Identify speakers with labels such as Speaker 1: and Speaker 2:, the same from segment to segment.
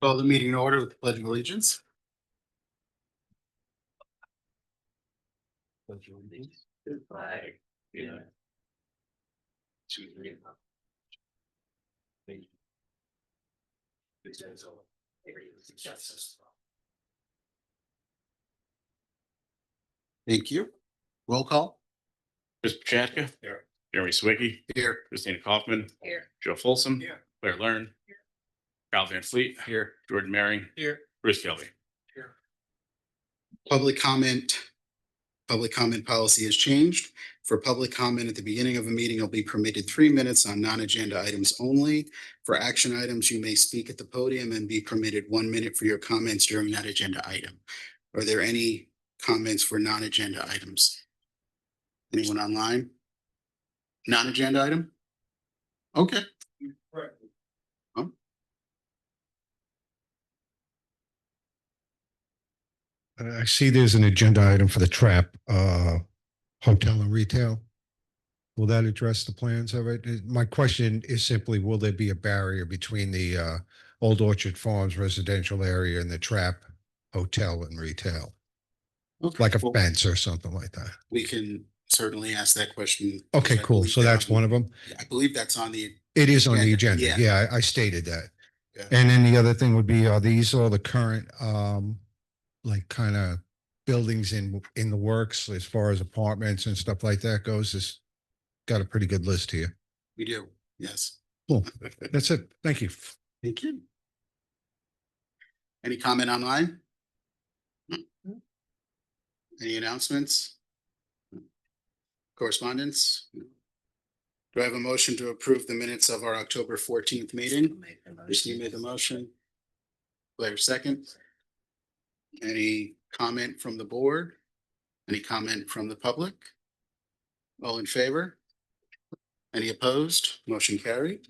Speaker 1: Call the meeting in order with the pledge of allegiance. Pledge of allegiance to the flag of the United States of America. Thank you. Roll call.
Speaker 2: Chris Pachatka.
Speaker 1: Here.
Speaker 2: Jeremy Swicky.
Speaker 1: Here.
Speaker 2: Christina Kaufman.
Speaker 3: Here.
Speaker 2: Joe Folsom.
Speaker 1: Here.
Speaker 2: Claire Learn.
Speaker 3: Here.
Speaker 2: Kyle Van Fleet.
Speaker 1: Here.
Speaker 2: Jordan Merring.
Speaker 1: Here.
Speaker 2: Bruce Kelly.
Speaker 1: Here. Public comment. Public comment policy has changed. For public comment at the beginning of a meeting, will be permitted 3 minutes on non-agenda items only. For action items, you may speak at the podium and be permitted 1 minute for your comments during that agenda item. Are there any comments for non-agenda items? Anyone online? Non-agenda item? Okay.
Speaker 4: I see there's an agenda item for the trap, hotel and retail. Will that address the plans of it? My question is simply, will there be a barrier between the Old Orchard Farms residential area and the trap hotel and retail?
Speaker 1: Okay.
Speaker 4: Like a
Speaker 1: Well,
Speaker 4: fence or something like that?
Speaker 1: we can certainly ask that question.
Speaker 4: Okay,
Speaker 1: I
Speaker 4: cool.
Speaker 1: believe
Speaker 4: So that's one of them?
Speaker 1: I believe that's on the,
Speaker 4: It is on the
Speaker 1: Yeah,
Speaker 4: agenda.
Speaker 1: yeah.
Speaker 4: Yeah, I stated that.
Speaker 1: Yeah.
Speaker 4: And then the other thing would be, are these all the current, like kind of buildings in the works as far as apartments and stuff like that goes? It's got a pretty good list here.
Speaker 1: we do, yes.
Speaker 4: Cool. That's it. Thank you.
Speaker 1: Thank you. Any comment online? Any announcements? Correspondence? Do I have a motion to approve the minutes of our October 14th meeting? Christine made the motion. Blair second. Any comment from the board? Any comment from the public? All in favor? Any opposed? Motion carried.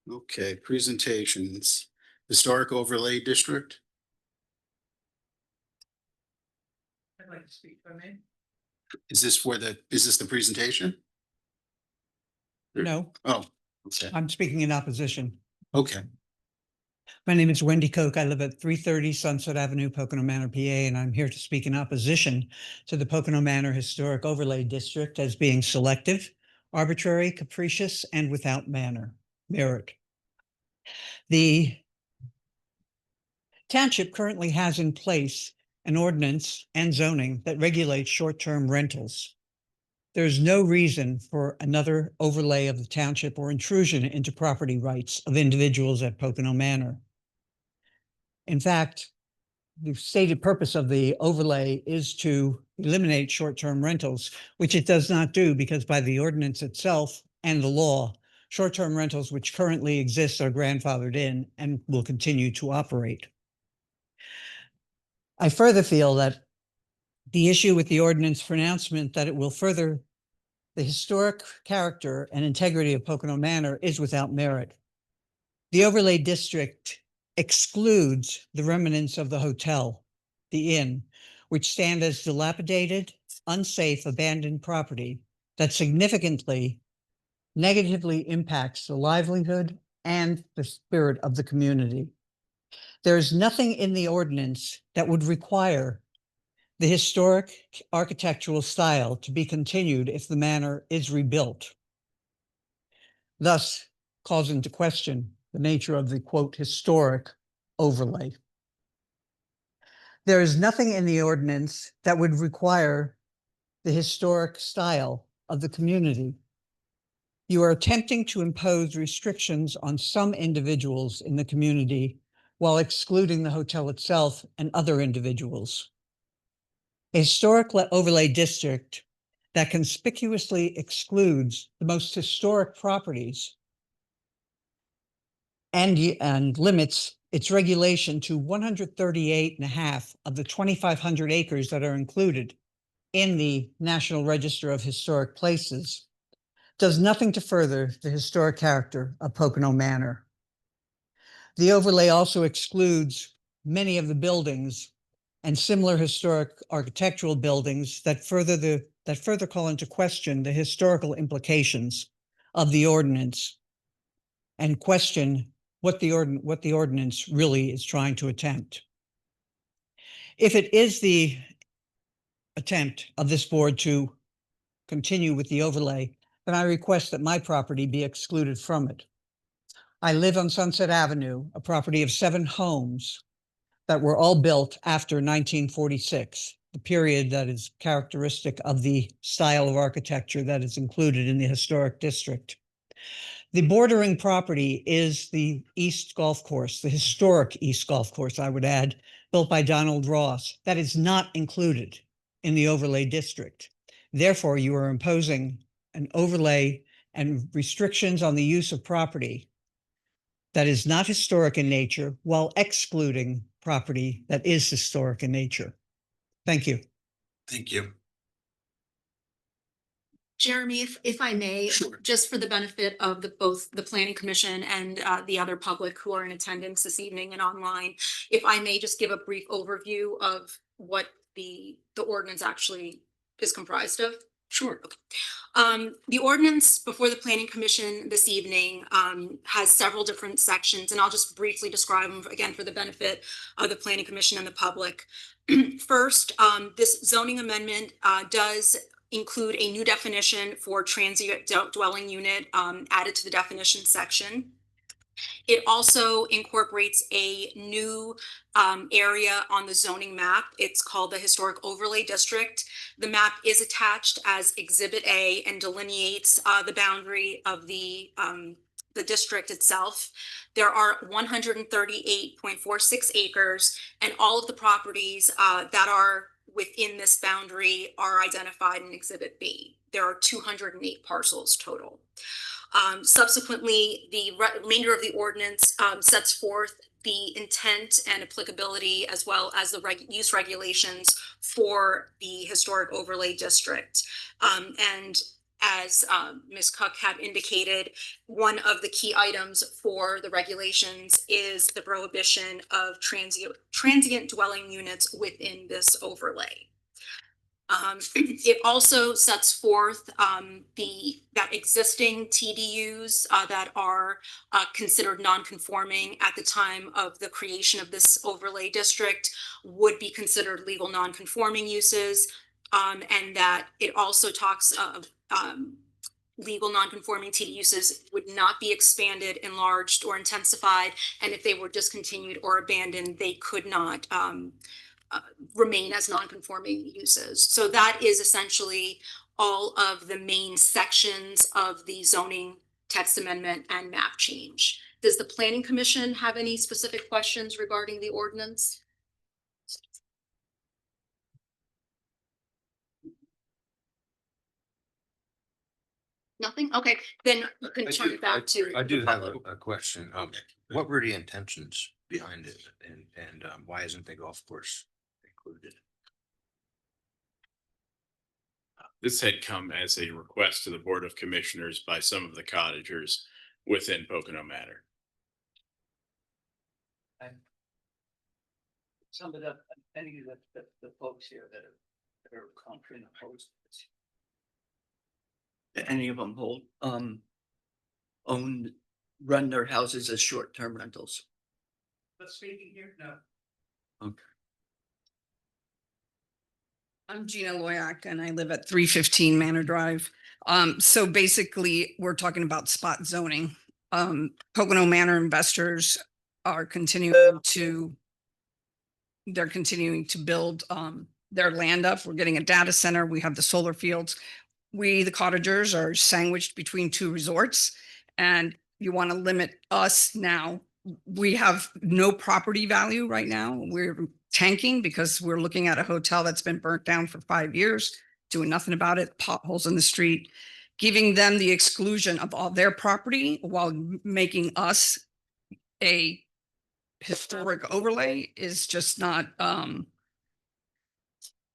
Speaker 1: Okay, presentations. Historic Overlay District.
Speaker 3: I'd like to speak for a minute.
Speaker 1: Is this the presentation?
Speaker 5: No,
Speaker 1: Oh, okay,
Speaker 5: I'm speaking in opposition.
Speaker 1: okay.
Speaker 5: My name is Wendy Koch. I live at 330 Sunset Avenue, Pocono Manor, PA, and I'm here to speak in opposition to the Pocono Manor Historic Overlay District as being selective, arbitrary, capricious, and without merit. The township currently has in place an ordinance and zoning that regulates short-term rentals. There's no reason for another overlay of the township or intrusion into property rights of individuals at Pocono Manor. In fact, the stated purpose of the overlay is to eliminate short-term rentals, which it does not do because by the ordinance itself and the law, short-term rentals which currently exist are grandfathered in and will continue to operate. I further feel that the issue with the ordinance pronouncement that it will further the historic character and integrity of Pocono Manor is without merit. The overlay district excludes the remnants of the hotel, the inn, which stand as dilapidated, unsafe, abandoned property that significantly negatively impacts the livelihood and the spirit of the community. There is nothing in the ordinance that would require the historic architectural style to be continued if the manor is rebuilt, thus calls into question the nature of the quote historic overlay. There is nothing in the ordinance that would require the historic style of the community. You are attempting to impose restrictions on some individuals in the community while excluding the hotel itself and other individuals. A historic overlay district that conspicuously excludes the most historic properties and limits its regulation to 138.5 of the 2,500 acres that are included in the National Register of Historic Places does nothing to further the historic character of Pocono Manor. The overlay also excludes many of the buildings and similar historic architectural buildings that further call into question the historical implications of the ordinance and question what the ordinance really is trying to attempt. If it is the attempt of this board to continue with the overlay, then I request that my property be excluded from it. I live on Sunset Avenue, a property of 7 homes that were all built after 1946, the period that is characteristic of the style of architecture that is included in the historic district. The bordering property is the East Golf Course, the historic East Golf Course, I would add, built by Donald Ross. That is not included in the overlay district. Therefore, you are imposing an overlay and restrictions on the use of property that is not historic in nature while excluding property that is historic in nature. Thank you.
Speaker 1: Thank you.
Speaker 6: Jeremy, if I may,
Speaker 1: Sure.
Speaker 6: just for the benefit of both the planning commission and the other public who are in attendance this evening and online, if I may just give a brief overview of what the ordinance actually is comprised of.
Speaker 1: Sure.
Speaker 6: The ordinance before the planning commission this evening has several different sections, and I'll just briefly describe them again for the benefit of the planning commission and the public. First, this zoning amendment does include a new definition for transient dwelling unit added to the definition section. It also incorporates a new area on the zoning map. It's called the Historic Overlay District. The map is attached as Exhibit A and delineates the boundary of the district itself. There are 138.46 acres, and all of the properties that are within this boundary are identified in Exhibit B. There are 208 parcels total. Subsequently, the remainder of the ordinance sets forth the intent and applicability as well as the use regulations for the historic overlay district. And as Ms. Cook had indicated, one of the key items for the regulations is the prohibition of transient dwelling units within this overlay. It also sets forth that existing TDUs that are considered non-conforming at the time of the creation of this overlay district would be considered legal non-conforming uses, and that it also talks of legal non-conforming TDUs would not be expanded, enlarged, or intensified, and if they were discontinued or abandoned, they could not remain as non-conforming uses. So that is essentially all of the main sections of the zoning text amendment and map change. Does the Planning Commission have any specific questions regarding the ordinance? Nothing? Okay, then you can turn it back to.
Speaker 7: I do
Speaker 6: the
Speaker 7: have
Speaker 6: public.
Speaker 7: a question. What were the intentions behind it, and why isn't the golf course included?
Speaker 2: This had come as a request to the Board of Commissioners by some of the cottagers within Pocono Manor.
Speaker 3: Some of any of the folks here that are contrary and opposed to this. Any of them run their houses as short-term rentals? But speaking here, no. Okay.
Speaker 8: I'm Gina Loyak and I live at 315 Manor Drive. So basically, we're talking about spot zoning. Pocono Manor investors are continuing to build their land up. We're getting a data center. We have the solar fields. We, the cottagers, are sandwiched between 2 resorts, and you want to limit us now. We have no property value right now. We're tanking because we're looking at a hotel that's been burnt down for 5 years, doing nothing about it, potholes in the street, giving them the exclusion of all their property while making us a historic overlay is just not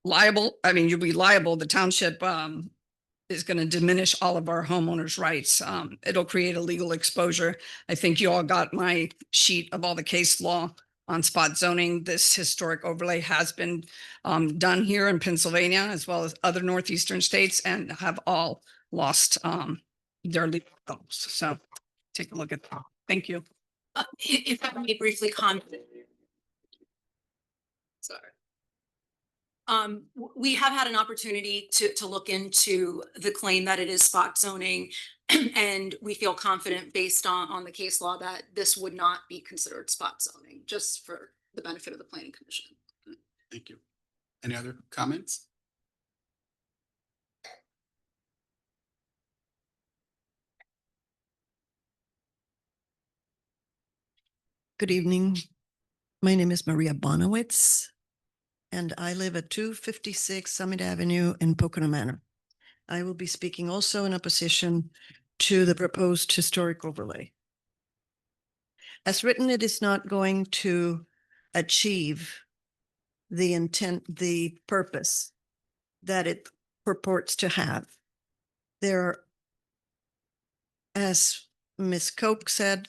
Speaker 8: liable. I mean, you'll be liable. The township is going to diminish all of our homeowners' rights. It'll create a legal exposure. I think you all got my sheet of all the case law on spot zoning. This historic overlay has been done here in Pennsylvania as well as other northeastern states and have all lost their legal goals. So take a look at that. Thank you.
Speaker 6: If I may briefly comment. Sorry. We have had an opportunity to look into the claim that it is spot zoning. And we feel confident based on the case law that this would not be considered spot zoning, just for the benefit of the planning commission.
Speaker 1: Thank you. Any other comments?
Speaker 3: Good evening. My name is Maria Bonowitz, and I live at 256 Summit Avenue in Pocono Manor. I will be speaking also in opposition to the proposed historic overlay. As written, it is not going to achieve the intent, the purpose that it purports to have. There, as Ms. Koch said,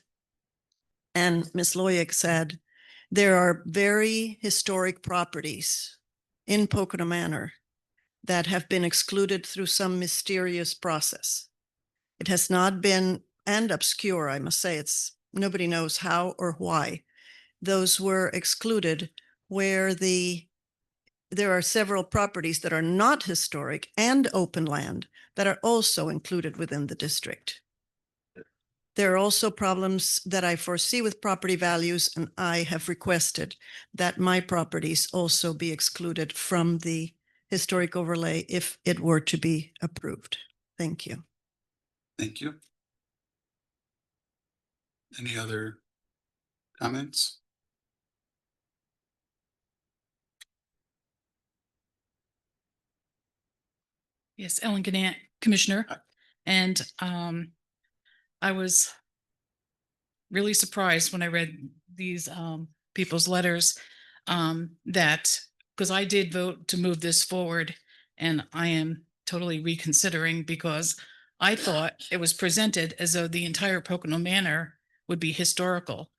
Speaker 3: and Ms. Loyick said, there are very historic properties in Pocono Manor that have been excluded through some mysterious process. It has not been, and obscure, I must say, nobody knows how or why. Those were excluded where there are several properties that are not historic and open land that are also included within the district. There are also problems that I foresee with property values, and I have requested that my properties also be excluded from the historic overlay if it were to be approved. Thank you.
Speaker 1: Thank you. Any other comments?
Speaker 9: Yes, Ellen Gannett, Commissioner.
Speaker 1: Hi.
Speaker 9: And I was really surprised when I read these people's letters that, because I did vote to move this forward, and I am totally reconsidering because I thought it was presented as though the entire Pocono Manor would be historical.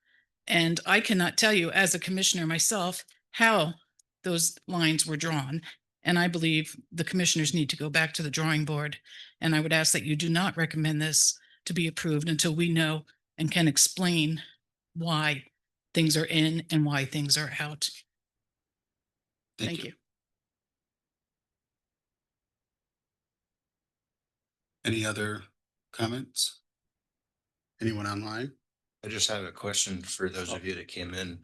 Speaker 9: And I cannot tell you as a commissioner myself how those lines were drawn. And I believe the commissioners need to go back to the drawing board. And I would ask that you do not recommend this to be approved until we know and can explain why things are in and why things are out. Thank you.
Speaker 1: Any other comments? Anyone online?
Speaker 7: I just have a question for those of you that came in.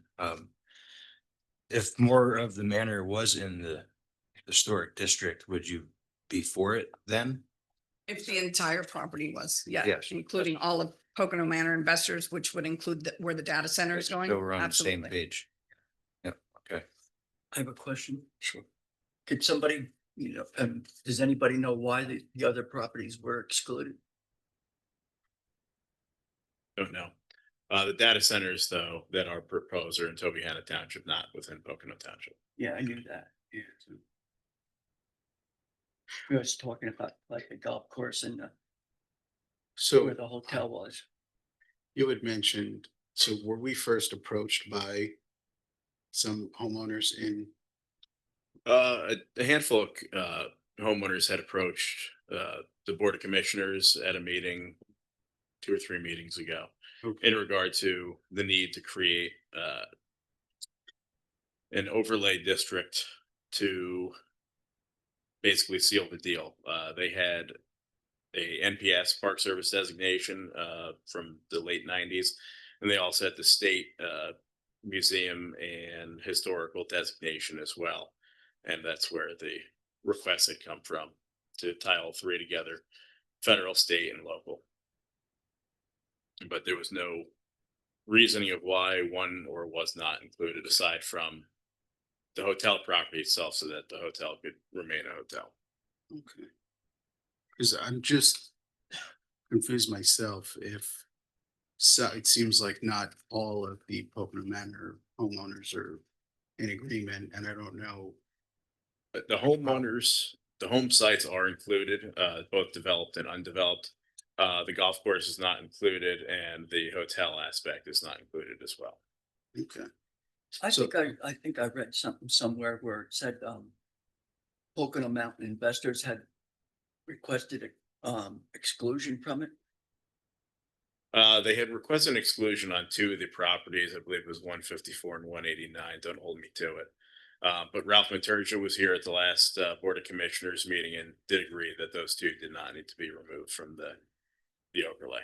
Speaker 7: If more of the manor was in the historic district, would you be for it then?
Speaker 8: If the entire property was, yeah,
Speaker 7: Yes.
Speaker 8: including all of Pocono Manor investors, which would include where the data center is going.
Speaker 7: So we're on the same
Speaker 8: Absolutely.
Speaker 7: page. Yep, okay.
Speaker 3: I have a question.
Speaker 7: Sure.
Speaker 3: Could somebody, does anybody know why the other properties were excluded?
Speaker 2: Don't know. The data centers, though, that are proposed are in Tobyhanna Township, not within Pocono Township.
Speaker 3: Yeah, I knew that. Yeah. We was talking about like the golf course and
Speaker 1: So
Speaker 3: where the hotel was.
Speaker 1: you had mentioned, so were we first approached by some homeowners in?
Speaker 2: A handful of homeowners had approached the Board of Commissioners at a meeting 2 or 3 meetings ago in regard to the need to create an overlay district to basically seal the deal. They had a NPS Park Service designation from the late 90s, and they also had the state museum and historical designation as well. And that's where the requests had come from, to tie all 3 together, federal, state, and local. But there was no reasoning of why one or was not included aside from the hotel property itself, so that the hotel could remain a hotel.
Speaker 1: Okay. Because I'm just confused myself if, so it seems like not all of the Pocono Manor homeowners are in agreement, and I don't know.
Speaker 2: But the homeowners, the home sites are included, both developed and undeveloped. The golf course is not included, and the hotel aspect is not included as well.
Speaker 1: Okay.
Speaker 3: I
Speaker 1: So-
Speaker 3: think I read something somewhere where it said Pocono Mountain investors had requested exclusion from it.
Speaker 2: They had requested an exclusion on two of the properties. I believe it was 154 and 189. Don't hold me to it. But Ralph Materja was here at the last Board of Commissioners meeting and did agree that those two did not need to be removed from the overlay.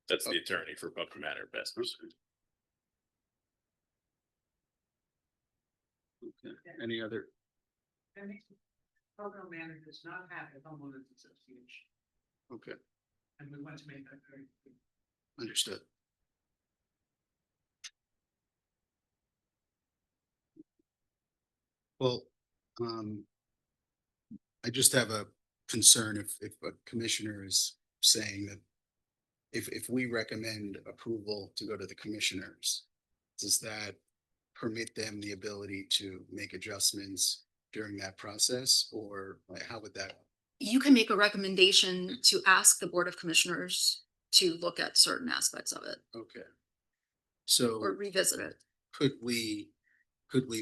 Speaker 2: That's the attorney for Pocono Manor Investors.
Speaker 1: Okay. Any other?
Speaker 5: Pocono Manor does not have a homeowners association,
Speaker 1: Okay,
Speaker 5: and we want to make that very clear.
Speaker 1: understood. Well, I just have a concern if a commissioner is saying that if we recommend approval to go to the commissioners, does that permit them the ability to make adjustments during that process, or like, how would that?
Speaker 6: You can make a recommendation to ask the Board of Commissioners to look at certain aspects of it
Speaker 1: Okay. So
Speaker 6: or revisit it.
Speaker 1: could we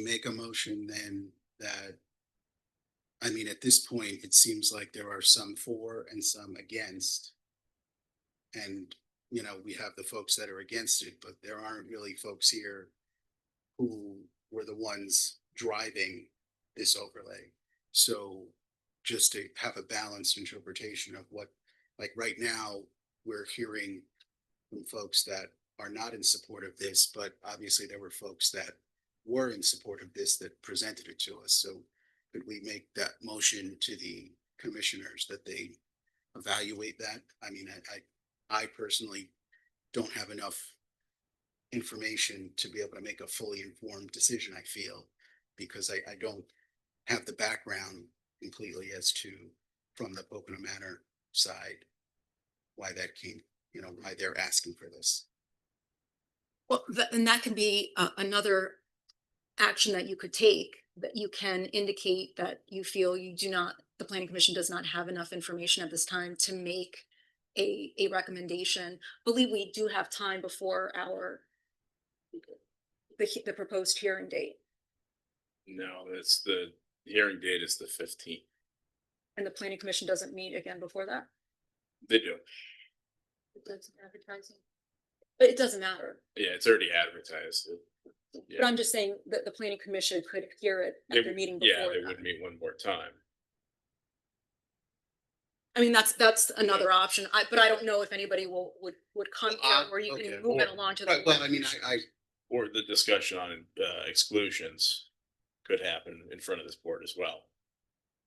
Speaker 1: make a motion then that, I mean, at this point, it seems like there are some for and some against. And, you know, we have the folks that are against it, but there aren't really folks here who were the ones driving this overlay. So just to have a balanced interpretation of what, like right now, we're hearing from folks that are not in support of this, but obviously there were folks that were in support of this that presented it to us. So could we make that motion to the commissioners that they evaluate that? I mean, I personally don't have enough information to be able to make a fully informed decision, I feel, because I don't have the background completely as to, from the Pocono Manor side, why that came, you know, why they're asking for this.
Speaker 6: Well, and that can be another action that you could take, that you can indicate that you feel you do not, the planning commission does not have enough information at this time to make a recommendation. Believe we do have time before the proposed hearing date,
Speaker 2: No, that's the hearing date is the 15th.
Speaker 6: and the planning commission doesn't meet again before that.
Speaker 2: They do.
Speaker 6: It does advertising, but it doesn't matter.
Speaker 2: Yeah, it's already advertised.
Speaker 6: But
Speaker 2: Yeah.
Speaker 6: I'm just saying that the planning commission could hear it
Speaker 2: They
Speaker 6: at their
Speaker 2: would-
Speaker 6: meeting
Speaker 2: Yeah,
Speaker 6: before
Speaker 2: they
Speaker 6: that.
Speaker 2: would meet one more time.
Speaker 6: I mean, that's another option. But I don't know if anybody would come here, or you
Speaker 1: Okay.
Speaker 6: can move it along to the.
Speaker 1: Right, well, I mean,
Speaker 2: Or the discussion on exclusions could happen in front of this board as well.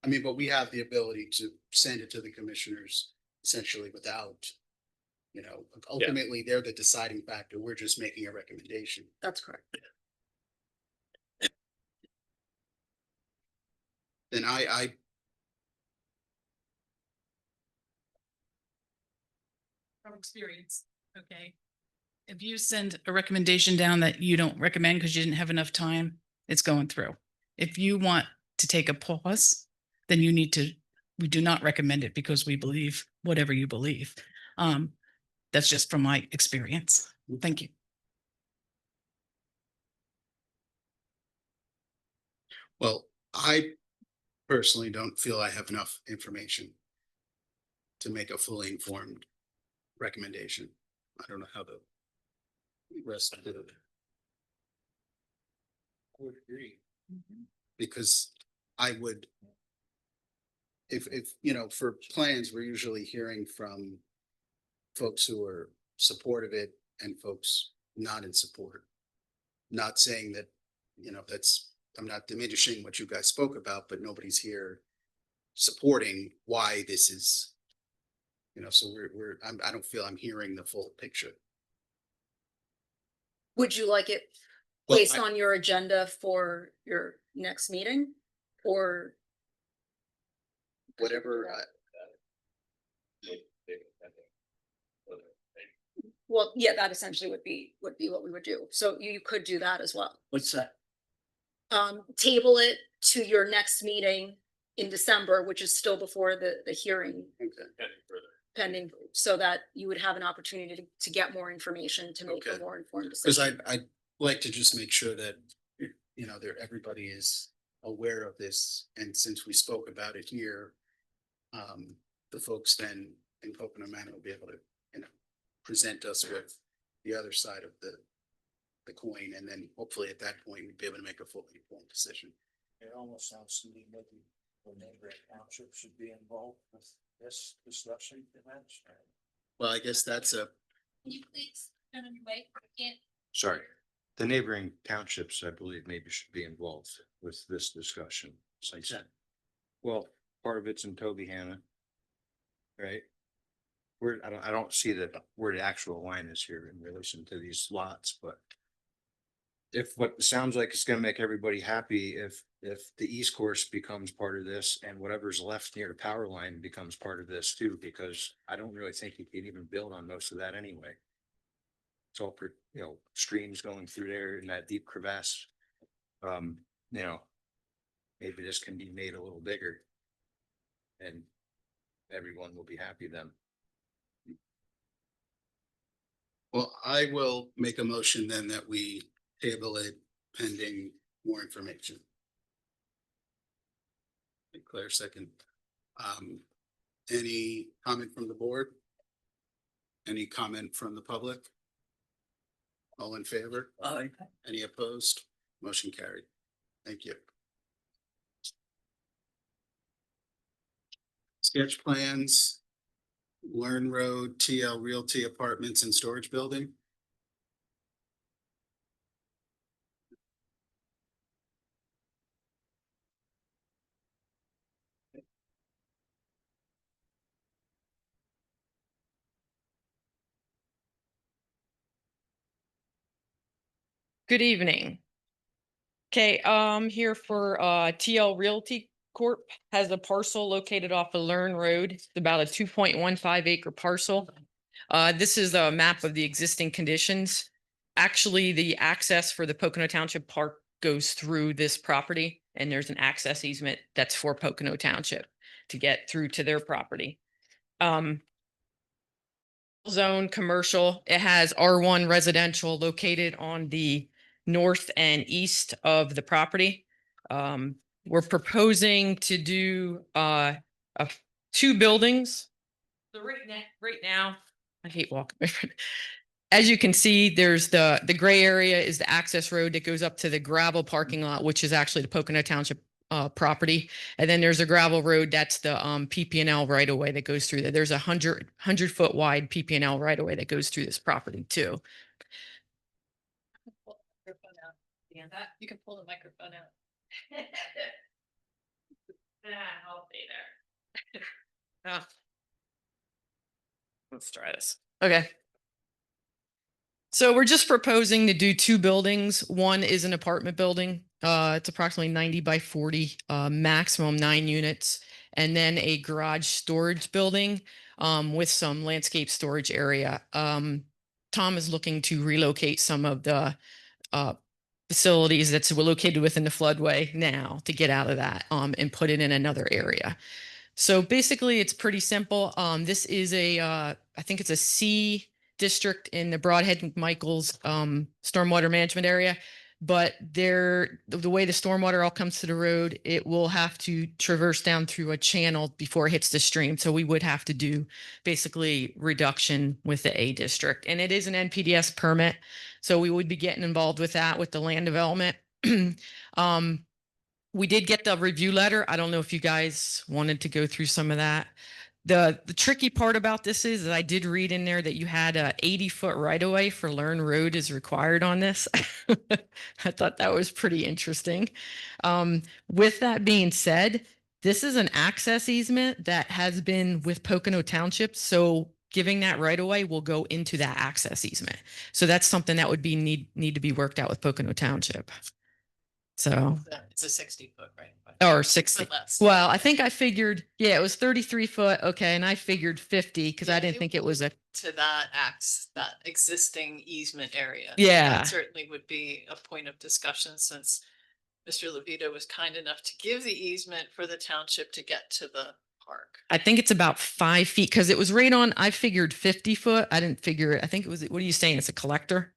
Speaker 1: I mean, but we have the ability to send it to the commissioners essentially without, you know, ultimately, they're the deciding factor. We're just making a recommendation.
Speaker 6: That's correct.
Speaker 1: Then I
Speaker 9: From experience, okay. If you send a recommendation down that you don't recommend because you didn't have enough time, it's going through. If you want to take a pause, then you need to, we do not recommend it because we believe whatever you believe. That's just from my experience. Thank you.
Speaker 1: Well, I personally don't feel I have enough information to make a fully informed recommendation. I don't know how the rest of it. I would agree. Because I would, if, you know, for plans, we're usually hearing from folks who are supportive of it and folks not in support. Not saying that, you know, I'm not diminishing what you guys spoke about, but nobody's here supporting why this is, you know, so I don't feel I'm hearing the full picture.
Speaker 6: Would you like it
Speaker 1: Well,
Speaker 6: placed on your agenda for your next meeting, or?
Speaker 1: Whatever,
Speaker 6: Well, yeah, that essentially would be what we would do. So you could do that as well.
Speaker 10: What's that?
Speaker 6: Table it to your next meeting in December, which is still before the hearing pending, so that you would have an opportunity to get more information to make a
Speaker 1: Okay.
Speaker 6: more informed
Speaker 1: because
Speaker 6: decision.
Speaker 1: I'd like to just make sure that, you know, everybody is aware of this. And since we spoke about it here, the folks then in Pocono Manor will be able to, present us with the other side of the coin, and then hopefully at that point, we'd be able to make a fully informed decision.
Speaker 10: It almost sounds to me like the neighboring township should be involved with this discussion.
Speaker 1: Well, I guess that's a,
Speaker 6: Can you please turn on your mic? I can't.
Speaker 7: Sorry, the neighboring townships, I believe, maybe should be involved with this discussion. Since, well, part of it's in Tobyhanna. Right? I don't see where the actual line is here in relation to these lots, but if what sounds like it's gonna make everybody happy, if the East Course becomes part of this and whatever's left near the power line becomes part of this too, because I don't really think you can even build on most of that anyway. It's all, streams going through there in that deep crevasse. Maybe this can be made a little bigger. And everyone will be happy then.
Speaker 1: well, I will make a motion then that we table it pending more information. Claire, second. Any comment from the board? Any comment from the public? All in favor?
Speaker 5: Aye.
Speaker 1: Any opposed? Motion carried. Thank you. Sketch plans, Learn Road, TL Realty Apartments and Storage Building.
Speaker 11: Good evening. Okay, here for TL Realty Corp. Has a parcel located off of Learn Road. It's about a 2.15 acre parcel. This is a map of the existing conditions. Actually, the access for the Pocono Township Park goes through this property, and there's an access easement that's for Pocono Township to get through to their property. Zone commercial. It has R1 residential located on the north and east of the property. We're proposing to do two buildings. So right now, I hate walking. As you can see, there's the gray area is the access road that goes up to the gravel parking lot, which is actually the Pocono Township property. And then there's a gravel road that's the PP&L right away that goes through there. There's 100-foot wide PP&L right away that goes through this property too.
Speaker 9: You can pull the microphone out.
Speaker 11: I'll be there. Oh. Let's try this. Okay. So we're just proposing to do two buildings. One is an apartment building. It's approximately 90 by 40, maximum 9 units. And then a garage storage building with some landscape storage area. Tom is looking to relocate some of the facilities that's located within the floodway now to get out of that and put it in another area. So basically it's pretty simple. This is I think it's a C district in the Broadhead McMichaels stormwater management area. But the way the stormwater all comes to the road, it will have to traverse down through a channel before it hits the stream. So we would have to do basically reduction with the A district. And it is an NPDES permit. So we would be getting involved with that with the land development. We did get the review letter. I don't know if you guys wanted to go through some of that. The tricky part about this is that I did read in there that you had a 80-foot right of way for Learn Road is required on this. I thought that was pretty interesting. With that being said, this is an access easement that has been with Pocono Township. So giving that right of way will go into that access easement. So that's something that would be need to be worked out with Pocono Township. So
Speaker 9: It's a 60-foot, right?
Speaker 11: or 60.
Speaker 9: But less.
Speaker 11: Well, I think I figured, yeah, it was 33 foot. Okay. And I figured 50 because I didn't think it was a,
Speaker 12: to that existing easement area.
Speaker 11: Yeah.
Speaker 12: That certainly would be a point of discussion since Mr. Levito was kind enough to give the easement for the township to get to the park.
Speaker 11: I think it's about 5 feet because it was right on, I figured 50 foot. I didn't figure it. I think it was, what are you saying? It's a collector.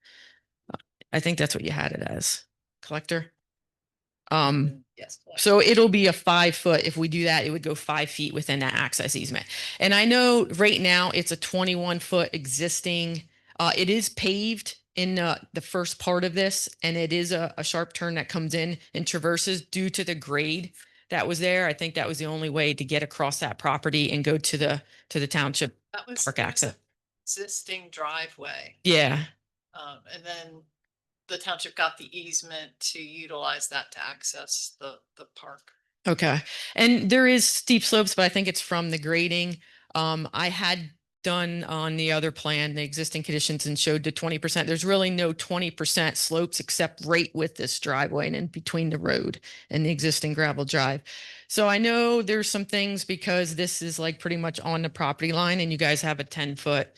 Speaker 11: I think that's what you had it as collector.
Speaker 12: Yes.
Speaker 11: So it'll be a 5 foot. If we do that, it would go 5 feet within that access easement. And I know right now it's a 21 foot existing. It is paved in the first part of this, and it is a sharp turn that comes in and traverses due to the grade that was there. I think that was the only way to get across that property and go to the township
Speaker 12: That was
Speaker 11: park
Speaker 12: there was
Speaker 11: access.
Speaker 12: a existing driveway.
Speaker 11: Yeah.
Speaker 12: And then the township got the easement to utilize that to access the park.
Speaker 11: Okay. And there is steep slopes, but I think it's from the grading. I had done on the other plan, the existing conditions, and showed the 20%. There's really no 20% slopes except right with this driveway and in between the road and the existing gravel drive. So I know there's some things because this is like pretty much on the property line and you guys have a 10 foot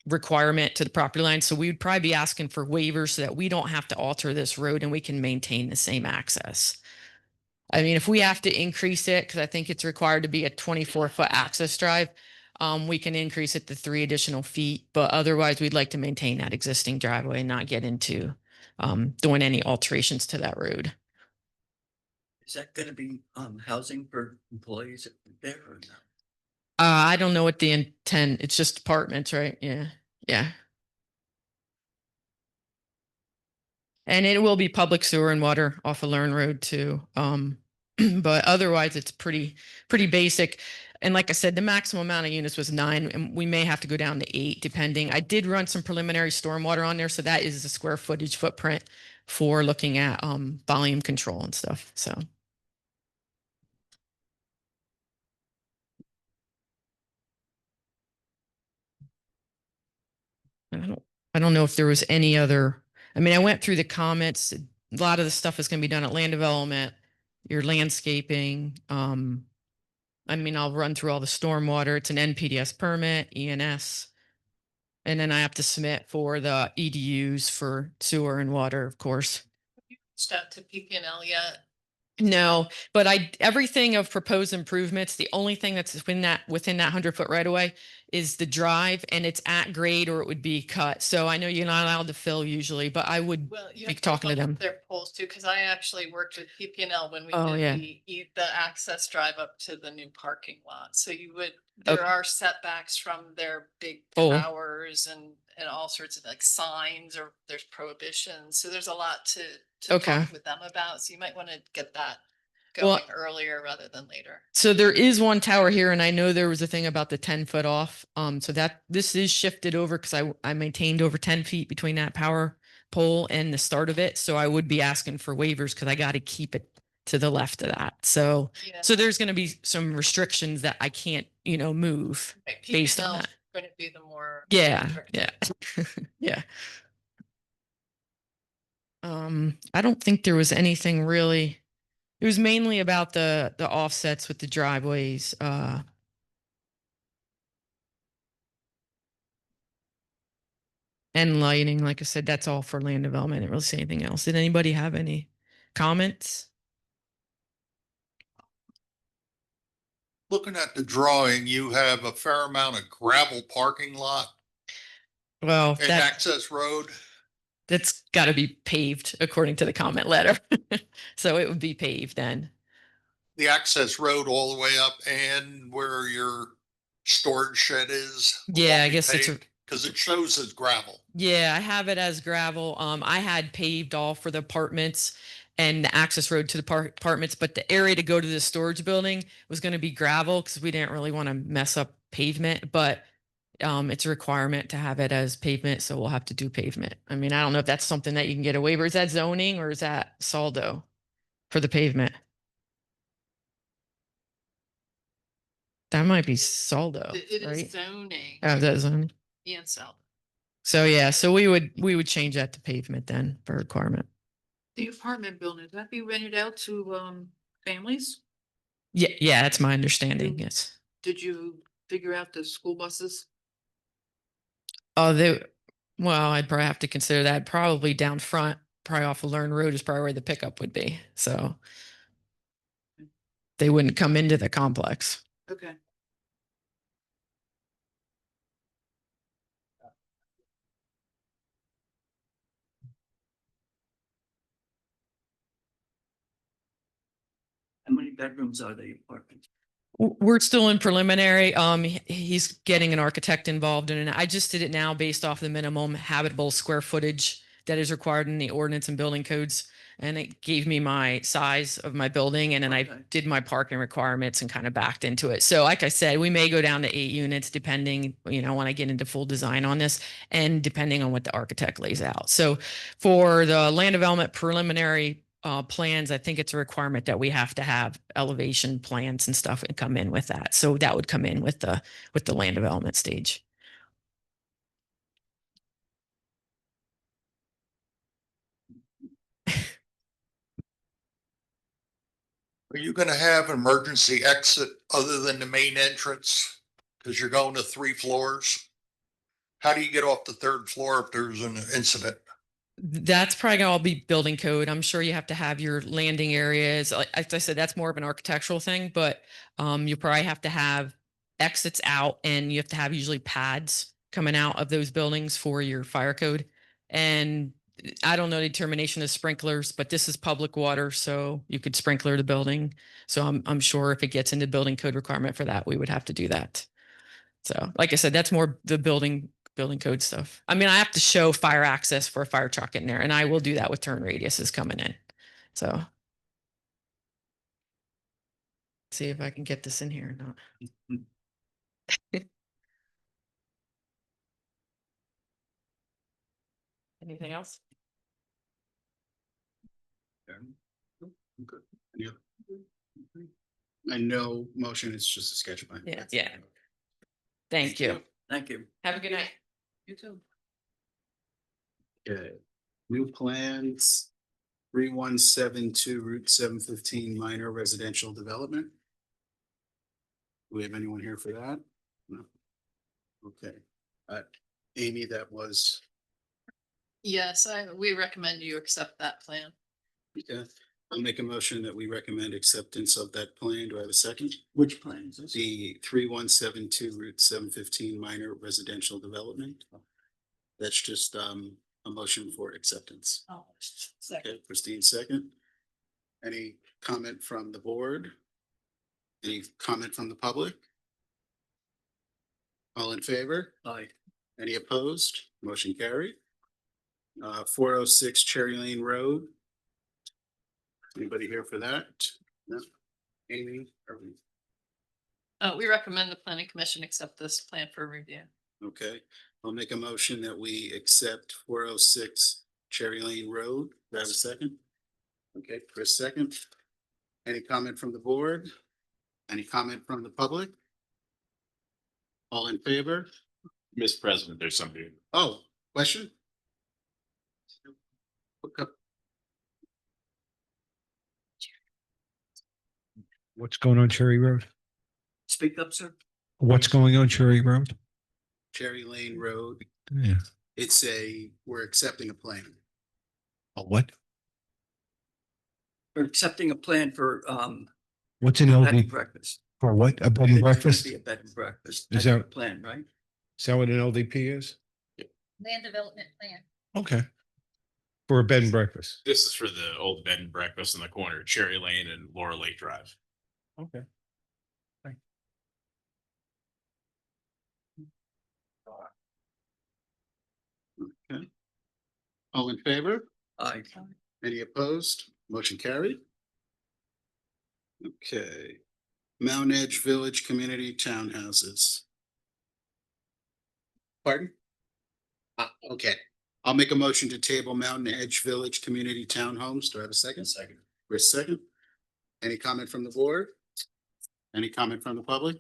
Speaker 11: requirement to the property line. So we would probably be asking for waivers so that we don't have to alter this road and we can maintain the same access. I mean, if we have to increase it, because I think it's required to be a 24 foot access drive, we can increase it to 3 additional feet, but otherwise we'd like to maintain that existing driveway and not get into doing any alterations to that road.
Speaker 10: Is that gonna be housing for employees there or no?
Speaker 11: I don't know what the intent, it's just apartments, right? Yeah, yeah. And it will be public sewer and water off of Learn Road too. But otherwise it's pretty basic. And like I said, the maximum amount of units was 9, and we may have to go down to 8 depending. I did run some preliminary stormwater on there, so that is the square footage footprint for looking at volume control and stuff. So I don't know if there was any other. I mean, I went through the comments. A lot of the stuff is going to be done at land development, your landscaping. I mean, I'll run through all the stormwater. It's an NPDS permit, ENS. And then I have to submit for the EDUs for sewer and water, of course.
Speaker 12: Reached out to PPNL yet?
Speaker 11: No, but everything of proposed improvements, the only thing that's within that 100 foot right away is the drive, and it's at grade or it would be cut. So I know you're not allowed to fill usually, but I would
Speaker 12: Well, you
Speaker 11: be
Speaker 12: have
Speaker 11: talking to
Speaker 12: look at
Speaker 11: them.
Speaker 12: their polls too, because I actually worked with PPNL when we
Speaker 11: Oh, yeah.
Speaker 12: did the access drive up to the new parking lot. So you would,
Speaker 11: Okay.
Speaker 12: there are setbacks from their big
Speaker 11: Oh.
Speaker 12: towers and all sorts of like signs, or there's prohibitions. So there's a lot to
Speaker 11: Okay.
Speaker 12: talk with them about. So you might want to get that
Speaker 11: Well-
Speaker 12: going earlier rather than later.
Speaker 11: So there is one tower here, and I know there was a thing about the 10 foot off. So that this is shifted over because I maintained over 10 feet between that power pole and the start of it. So I would be asking for waivers because I got to keep it to the left of that. So
Speaker 12: Yeah.
Speaker 11: so there's going to be some restrictions that I can't, move.
Speaker 12: Right,
Speaker 11: based on
Speaker 12: PPNL is
Speaker 11: that.
Speaker 12: going to be the more.
Speaker 11: Yeah,
Speaker 12: restrictive.
Speaker 11: yeah, yeah. I don't think there was anything really. It was mainly about the offsets with the driveways. And lighting, like I said, that's all for land development. I didn't really say anything else. Did anybody have any comments?
Speaker 13: Looking at the drawing, you have a fair amount of gravel parking lot
Speaker 11: Well,
Speaker 13: and access road.
Speaker 11: that's got to be paved according to the comment letter. So it would be paved then.
Speaker 13: The access road all the way up and where your storage shed is.
Speaker 11: Yeah, I guess it's
Speaker 13: because it shows as gravel.
Speaker 11: Yeah, I have it as gravel. I had paved all for the apartments and the access road to the apartments, but the area to go to the storage building was going to be gravel because we didn't really want to mess up pavement, but it's a requirement to have it as pavement, so we'll have to do pavement. I mean, I don't know if that's something that you can get a waiver. Is that zoning or is that saldo for the pavement? That might be saldo,
Speaker 12: It
Speaker 11: right?
Speaker 12: is zoning
Speaker 11: Oh, that's zoning.
Speaker 12: and south.
Speaker 11: So yeah, so we would change that to pavement then for requirement.
Speaker 12: The apartment building, that be rented out to families?
Speaker 11: Yeah, that's my understanding. Yes.
Speaker 12: Did you figure out the school buses?
Speaker 11: Oh, well, I'd probably have to consider that. Probably down front, probably off of Learn Road is probably where the pickup would be. So they wouldn't come into the complex.
Speaker 12: Okay.
Speaker 10: bedrooms are the apartment?
Speaker 11: We're still in preliminary. He's getting an architect involved in it. I just did it now based off the minimum habitable square footage that is required in the ordinance and building codes. And it gave me my size of my building, and then I
Speaker 10: Okay.
Speaker 11: did my parking requirements and kind of backed into it. So like I said, we may go down to 8 units depending, when I get into full design on this and depending on what the architect lays out. So for the land development preliminary plans, I think it's a requirement that we have to have elevation plans and stuff and come in with that. So that would come in with the land development stage.
Speaker 13: Are you gonna have an emergency exit other than the main entrance? Cause you're going to 3 floors? How do you get off the 3rd floor if there's an incident?
Speaker 11: That's probably gonna all be building code. I'm sure you have to have your landing areas. Like I said, that's more of an architectural thing, but you probably have to have exits out, and you have to have usually pads coming out of those buildings for your fire code. And I don't know the determination of sprinklers, but this is public water, so you could sprinkler the building. So I'm sure if it gets into building code requirement for that, we would have to do that. So like I said, that's more the building code stuff. I mean, I have to show fire access for a fire truck in there, and I will do that with turn radiuses coming in. So see if I can get this in here or not. Anything else?
Speaker 1: Good. Any other? I know motion, it's just a sketch plan.
Speaker 11: Yeah. Yeah. Thank you.
Speaker 10: Thank you.
Speaker 11: Have a good night.
Speaker 10: You too.
Speaker 1: Okay, new plans, 3172 Route 715 minor residential development. Do we have anyone here for that? No. Okay, Amy, that was,
Speaker 12: Yes, we recommend you accept that plan.
Speaker 1: okay. I'll make a motion that we recommend acceptance of that plan. Do I have a second?
Speaker 10: Which plan is this?
Speaker 1: The 3172 Route 715 minor residential development. That's just a motion for acceptance.
Speaker 10: Oh, second.
Speaker 1: Okay, Christine, second. Any comment from the board? Any comment from the public? All in favor?
Speaker 10: Aye.
Speaker 1: Any opposed? Motion carried. 406 Cherry Lane Road. Anybody here for that? No? Amy? Are we-
Speaker 12: We recommend the planning commission accept this plan for review.
Speaker 1: Okay, I'll make a motion that we accept 406 Cherry Lane Road. Do I have a second? Okay, Chris, second. Any comment from the board? Any comment from the public? All in favor?
Speaker 2: Mr. President, there's somebody.
Speaker 1: Oh, question?
Speaker 4: What's going on Cherry Road?
Speaker 10: Speak up, sir.
Speaker 4: What's going on Cherry Road?
Speaker 1: Cherry Lane Road,
Speaker 4: Yeah.
Speaker 1: we're accepting a plan.
Speaker 4: A what?
Speaker 10: We're accepting a plan for
Speaker 4: What's an
Speaker 10: bed and
Speaker 4: LD
Speaker 10: breakfast.
Speaker 4: for what? A bed
Speaker 10: It's
Speaker 4: and
Speaker 10: gonna
Speaker 4: breakfast?
Speaker 10: Be a bed and breakfast.
Speaker 4: Is
Speaker 10: That's the
Speaker 4: that-
Speaker 10: plan, right?
Speaker 4: Is that what an LDP is?
Speaker 6: Land development plan.
Speaker 4: Okay. For a bed and breakfast.
Speaker 2: This is for the old bed and breakfast in the corner, of Cherry Lane and Laura Lake Drive.
Speaker 4: Okay.
Speaker 1: Okay. All in favor?
Speaker 10: Aye.
Speaker 1: Any opposed? Motion carried. Okay. Mount Edge Village Community Townhouses. Pardon? Okay, I'll make a motion to table Mountain Edge Village Community Townhomes. Do I have a second?
Speaker 10: Second.
Speaker 1: Chris, second. Any comment from the board? Any comment from the public?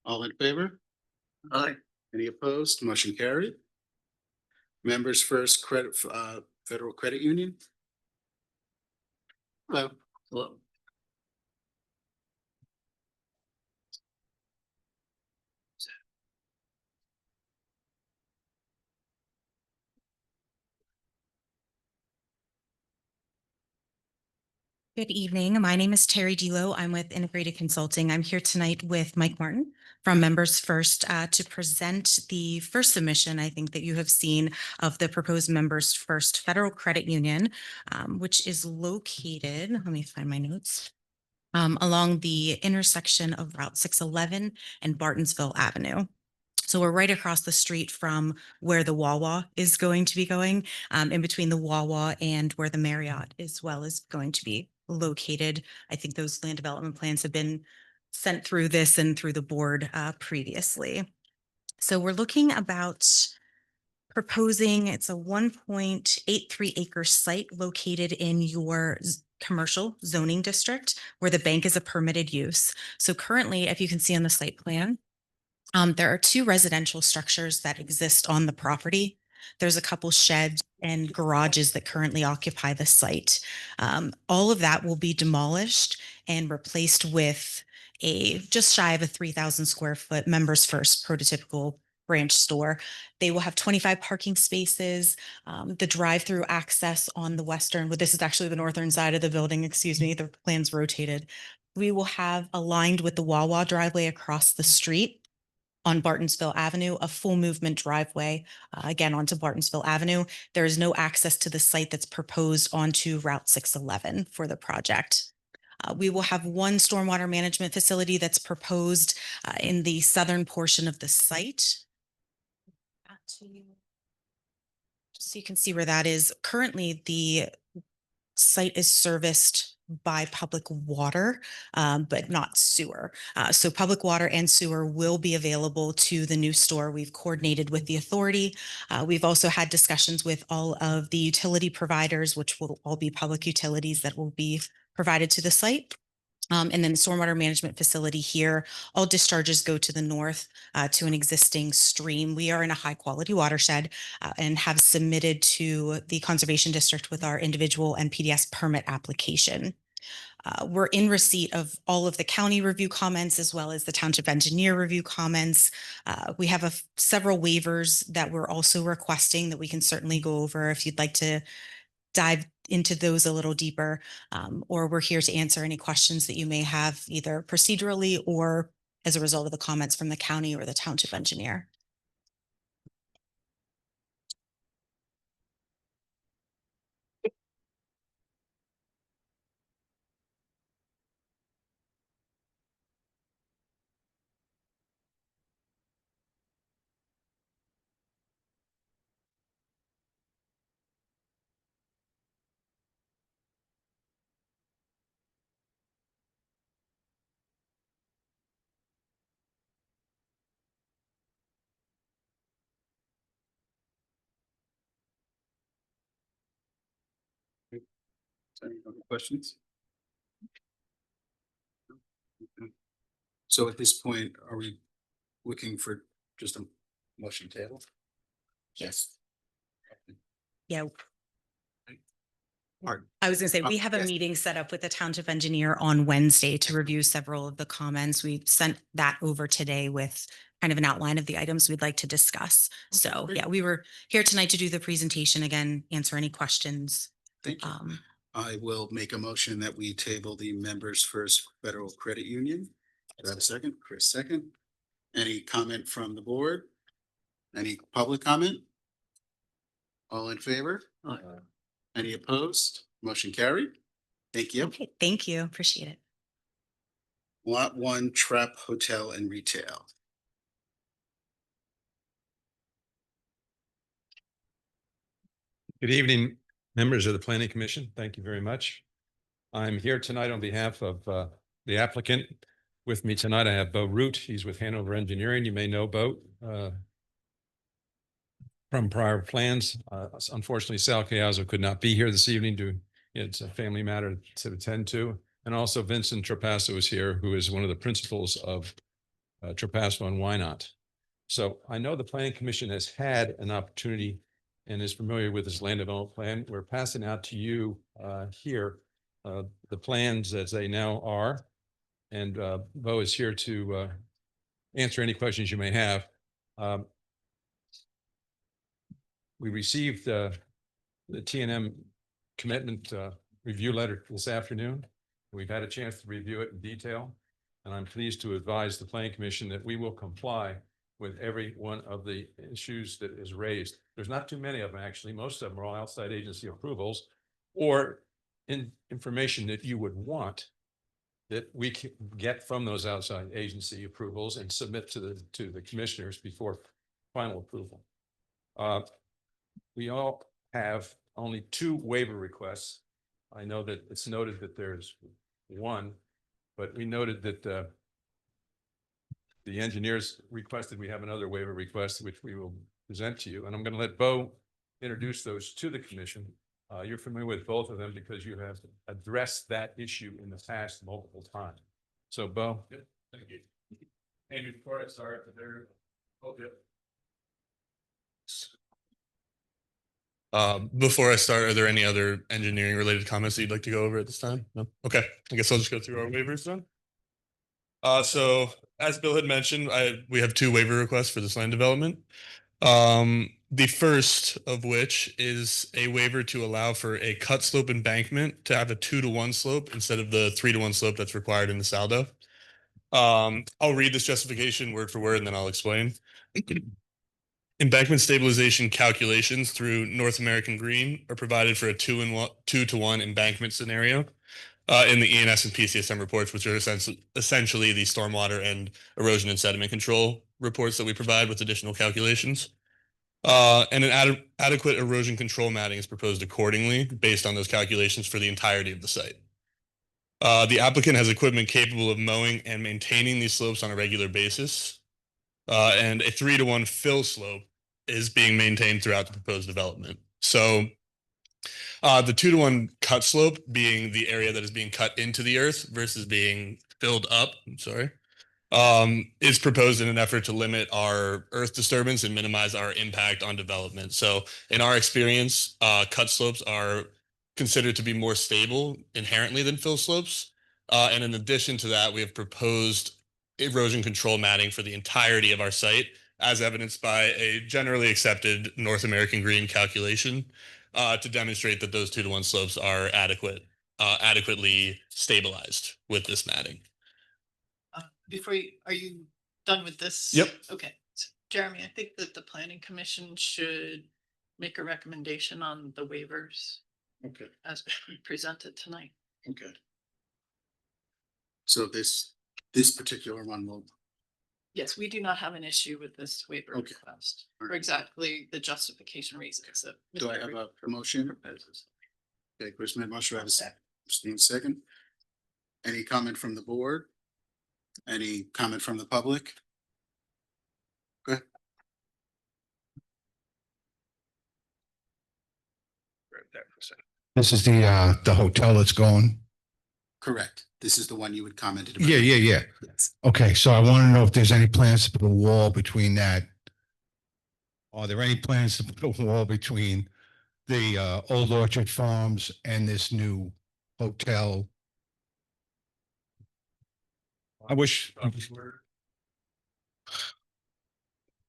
Speaker 1: All in favor?
Speaker 10: Aye.
Speaker 1: Any opposed? Motion carried. Members First Credit, Federal Credit Union. Hello.
Speaker 10: Hello.
Speaker 14: Good evening. My name is Terry Delo. I'm with Integrated Consulting. I'm here tonight with Mike Martin from Members First to present the first submission, I think that you have seen, of the proposed Members First Federal Credit Union, which is located, let me find my notes, along the intersection of Route 611 and Bartonsville Avenue. So we're right across the street from where the Wawa is going to be going, in between the Wawa and where the Marriott as well is going to be located. I think those land development plans have been sent through this and through the board previously. So we're looking about proposing, it's a 1.83 acre site located in your commercial zoning district where the bank is a permitted use. So currently, if you can see on the site plan, there are two residential structures that exist on the property. There's a couple sheds and garages that currently occupy the site. All of that will be demolished and replaced with a just shy of a 3,000 square foot Members First prototypical branch store. They will have 25 parking spaces, the drive-through access on the western, well, this is actually the northern side of the building, excuse me, the plan's rotated. We will have, aligned with the Wawa driveway across the street on Bartonsville Avenue, a full movement driveway, again, onto Bartonsville Avenue. There is no access to the site that's proposed onto Route 611 for the project. We will have one stormwater management facility that's proposed in the southern portion of the site. Just so you can see where that is. Currently, the site is serviced by public water, but not sewer. So public water and sewer will be available to the new store. We've coordinated with the authority. We've also had discussions with all of the utility providers, which will all be public utilities that will be provided to the site. And then the stormwater management facility here, all discharges go to the north to an existing stream. We are in a high quality watershed and have submitted to the Conservation District with our individual NPDES permit application. We're in receipt of all of the county review comments as well as the township engineer review comments. We have several waivers that we're also requesting that we can certainly go over if you'd like to dive into those a little deeper, or we're here to answer any questions that you may have either procedurally or as a result of the comments from the county or the township engineer.
Speaker 1: Any other questions? So at this point, are we looking for just a motion table?
Speaker 14: Yes. Yeah.
Speaker 1: Pardon?
Speaker 14: I was going to say, we have a
Speaker 1: Yes.
Speaker 14: meeting set up with the township engineer on Wednesday to review several of the comments. We sent that over today with kind of an outline of the items we'd like to discuss. So yeah, we were here tonight to do the presentation again, answer any questions.
Speaker 1: Thank you. I will make a motion that we table the Members First Federal Credit Union. Do I have a second? Chris, second. Any comment from the board? Any public comment? All in favor? Any opposed? Motion carried. Thank you.
Speaker 14: Okay, thank you. Appreciate it.
Speaker 1: Lot 1, Trap Hotel and Retail.
Speaker 15: Good evening, members of the Planning Commission. Thank you very much. I'm here tonight on behalf of the applicant. With me tonight, I have Bo Root. He's with Hanover Engineering. You may know Bo from prior plans. Unfortunately, Sal Cayazzo could not be here this evening it's a family matter to attend to. And also Vincent Trapasso is here, who is one of the principals of Trapasso and Why Not. So I know the Planning Commission has had an opportunity and is familiar with this land development plan. We're passing out to you here the plans as they now are. And Bo is here to answer any questions you may have. We received the T&M commitment review letter this afternoon. We've had a chance to review it in detail. And I'm pleased to advise the Planning Commission that we will comply with every one of the issues that is raised. There's not too many of them, actually. Most of them are all outside agency approvals or information that you would want that we can get from those outside agency approvals and submit to the commissioners before final approval. We all have only 2 waiver requests. I know that it's noted that there's one, but we noted that the engineers requested we have another waiver request, which we will present to you. And I'm going to let Bo introduce those to the commission. You're familiar with both of them because you have addressed that issue in the past multiple times. So, Bo.
Speaker 16: Good. Thank you. And before I start, before I start, are there any other engineering related comments that you'd like to go over at this time? No? Okay. I guess I'll just go through our waivers then. So as Bill had mentioned, we have 2 waiver requests for this land development. The first of which is a waiver to allow for a cut slope embankment to have a 2-to-1 slope instead of the 3-to-1 slope that's required in the Saldo. I'll read this justification word for word and then I'll explain. Embankment stabilization calculations through North American Green are provided for a 2-to-1 embankment scenario in the ENS and PCSM reports, which are essentially the stormwater and erosion and sediment control reports that we provide with additional calculations. And an adequate erosion control matting is proposed accordingly based on those calculations for the entirety of the site. The applicant has equipment capable of mowing and maintaining these slopes on a regular basis. And a 3-to-1 fill slope is being maintained throughout the proposed development. So the 2-to-1 cut slope being the area that is being cut into the earth versus being filled up, is proposed in an effort to limit our earth disturbance and minimize our impact on development. So in our experience, cut slopes are considered to be more stable inherently than fill slopes. And in addition to that, we have proposed erosion control matting for the entirety of our site, as evidenced by a generally accepted North American Green calculation to demonstrate that those 2-to-1 slopes are adequately stabilized with this matting.
Speaker 12: Are you done with this?
Speaker 16: Yep.
Speaker 12: Okay. So, Jeremy, I think that the planning commission should make a recommendation on the waivers.
Speaker 1: Okay.
Speaker 12: As presented tonight.
Speaker 1: Okay. So this particular one will.
Speaker 12: Yes, we do not have an issue with this waiver request for exactly the justification reasons that.
Speaker 1: Do I have a motion?
Speaker 12: Proposes.
Speaker 1: Okay, Chris made motion. Do I have a second? Steve second. Any comment from the board? Any comment from the public? Okay.
Speaker 16: right there for a second.
Speaker 4: This is the hotel that's going.
Speaker 1: Correct. This is the one you had commented about.
Speaker 4: Yeah.
Speaker 1: Yes.
Speaker 4: Okay, so I want to know if there's any plans to put a wall between that. Are there any plans to put a wall between the Old Orchard Farms and this new hotel? I wish.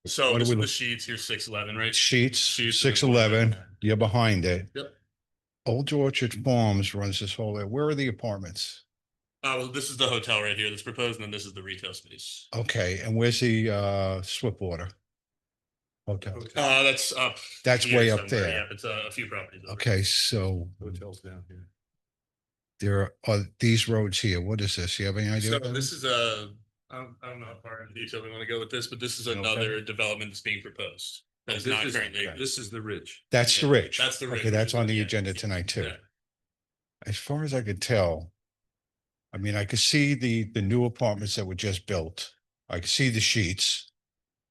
Speaker 16: So
Speaker 4: What do
Speaker 16: this
Speaker 4: we
Speaker 16: is the
Speaker 4: look-
Speaker 16: sheets, here's 611, right?
Speaker 4: Sheets,
Speaker 16: Sheets,
Speaker 4: 611, you're behind it.
Speaker 16: Yep.
Speaker 4: Old Orchard Farms runs this whole area. Where are the apartments?
Speaker 16: Well, this is the hotel right here that's proposed, and then this is the retail space.
Speaker 4: Okay, and where's the Swiftwater Hotel?
Speaker 16: That's up.
Speaker 4: That's
Speaker 16: here
Speaker 4: way up
Speaker 16: somewhere.
Speaker 4: there.
Speaker 16: Yeah, it's a few properties. over.
Speaker 4: Okay, so
Speaker 15: Hotels down here.
Speaker 4: there are these roads here. What is this? You have any idea?
Speaker 16: So
Speaker 4: what that
Speaker 16: this is I don't know how far into detail we want to go with this, but this is
Speaker 4: Okay.
Speaker 16: another development that's being proposed. That's
Speaker 15: This
Speaker 16: not
Speaker 15: is-
Speaker 16: currently.
Speaker 15: This is the ridge.
Speaker 4: That's the ridge.
Speaker 16: That's the ridge.
Speaker 4: Okay, that's on the
Speaker 16: Yeah.
Speaker 4: agenda tonight too.
Speaker 16: Yeah.
Speaker 4: As far as I could tell, I mean, I could see the new apartments that were just built. I could see the sheets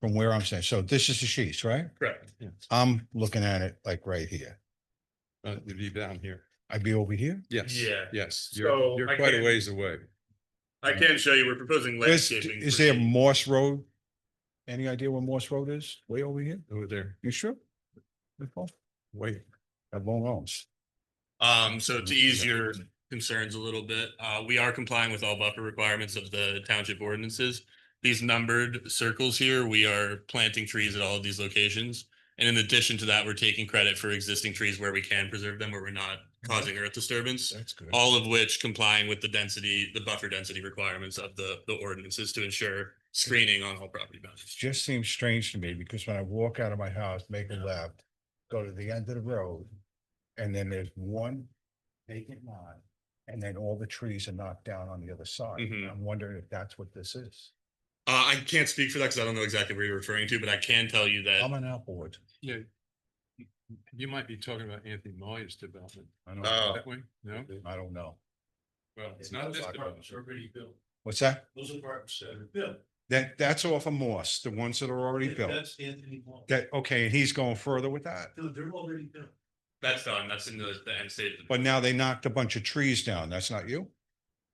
Speaker 4: from where I'm saying. So this is the sheets, right?
Speaker 16: Correct.
Speaker 15: Yes.
Speaker 4: I'm looking at it like right here.
Speaker 15: It'd be down here.
Speaker 4: I'd be over here.
Speaker 15: Yes.
Speaker 16: Yeah.
Speaker 15: Yes.
Speaker 16: So
Speaker 15: You're
Speaker 16: I
Speaker 15: quite a
Speaker 16: can't-
Speaker 15: ways away.
Speaker 16: I can show you, we're proposing landscaping.
Speaker 4: Is
Speaker 16: for
Speaker 4: there
Speaker 16: the-
Speaker 4: Morse Road? Any idea where Morse Road is? Way over here?
Speaker 15: Over there.
Speaker 4: You sure?
Speaker 15: Wait.
Speaker 4: At Long Arms.
Speaker 16: So to ease your concerns a little bit, we are complying with all buffer requirements of the township ordinances. These numbered circles here, we are planting trees at all of these locations. And in addition to that, we're taking credit for existing trees where we can preserve them, where we're not causing earth disturbance.
Speaker 4: That's good.
Speaker 16: All of which complying with the density, the buffer density requirements of the ordinances to ensure screening on all property boundaries.
Speaker 4: Just seems strange to me because when I walk out of my house, make a left, go to the end of the road, and then there's one vacant lot, and then all the trees are knocked down on the other side.
Speaker 16: Mhm.
Speaker 4: I'm wondering if that's what this is.
Speaker 16: I can't speak for that because I don't know exactly where you're referring to, but I can tell you that.
Speaker 4: I'm an Applewood.
Speaker 15: Yeah. You might be talking about Anthony Moyer's development.
Speaker 4: I don't
Speaker 16: Oh.
Speaker 4: know.
Speaker 15: That way? No?
Speaker 4: I don't know.
Speaker 15: Well, it's not this development.
Speaker 10: Already built.
Speaker 4: What's that?
Speaker 10: Those apartments that are built.
Speaker 4: That's off of Moss, the ones that are already built.
Speaker 10: That's Anthony Moore.
Speaker 4: That, okay, and he's going further with that.
Speaker 10: No, they're already built.
Speaker 16: That's done. That's in the end stage.
Speaker 4: But now they knocked a bunch of trees down. That's not you?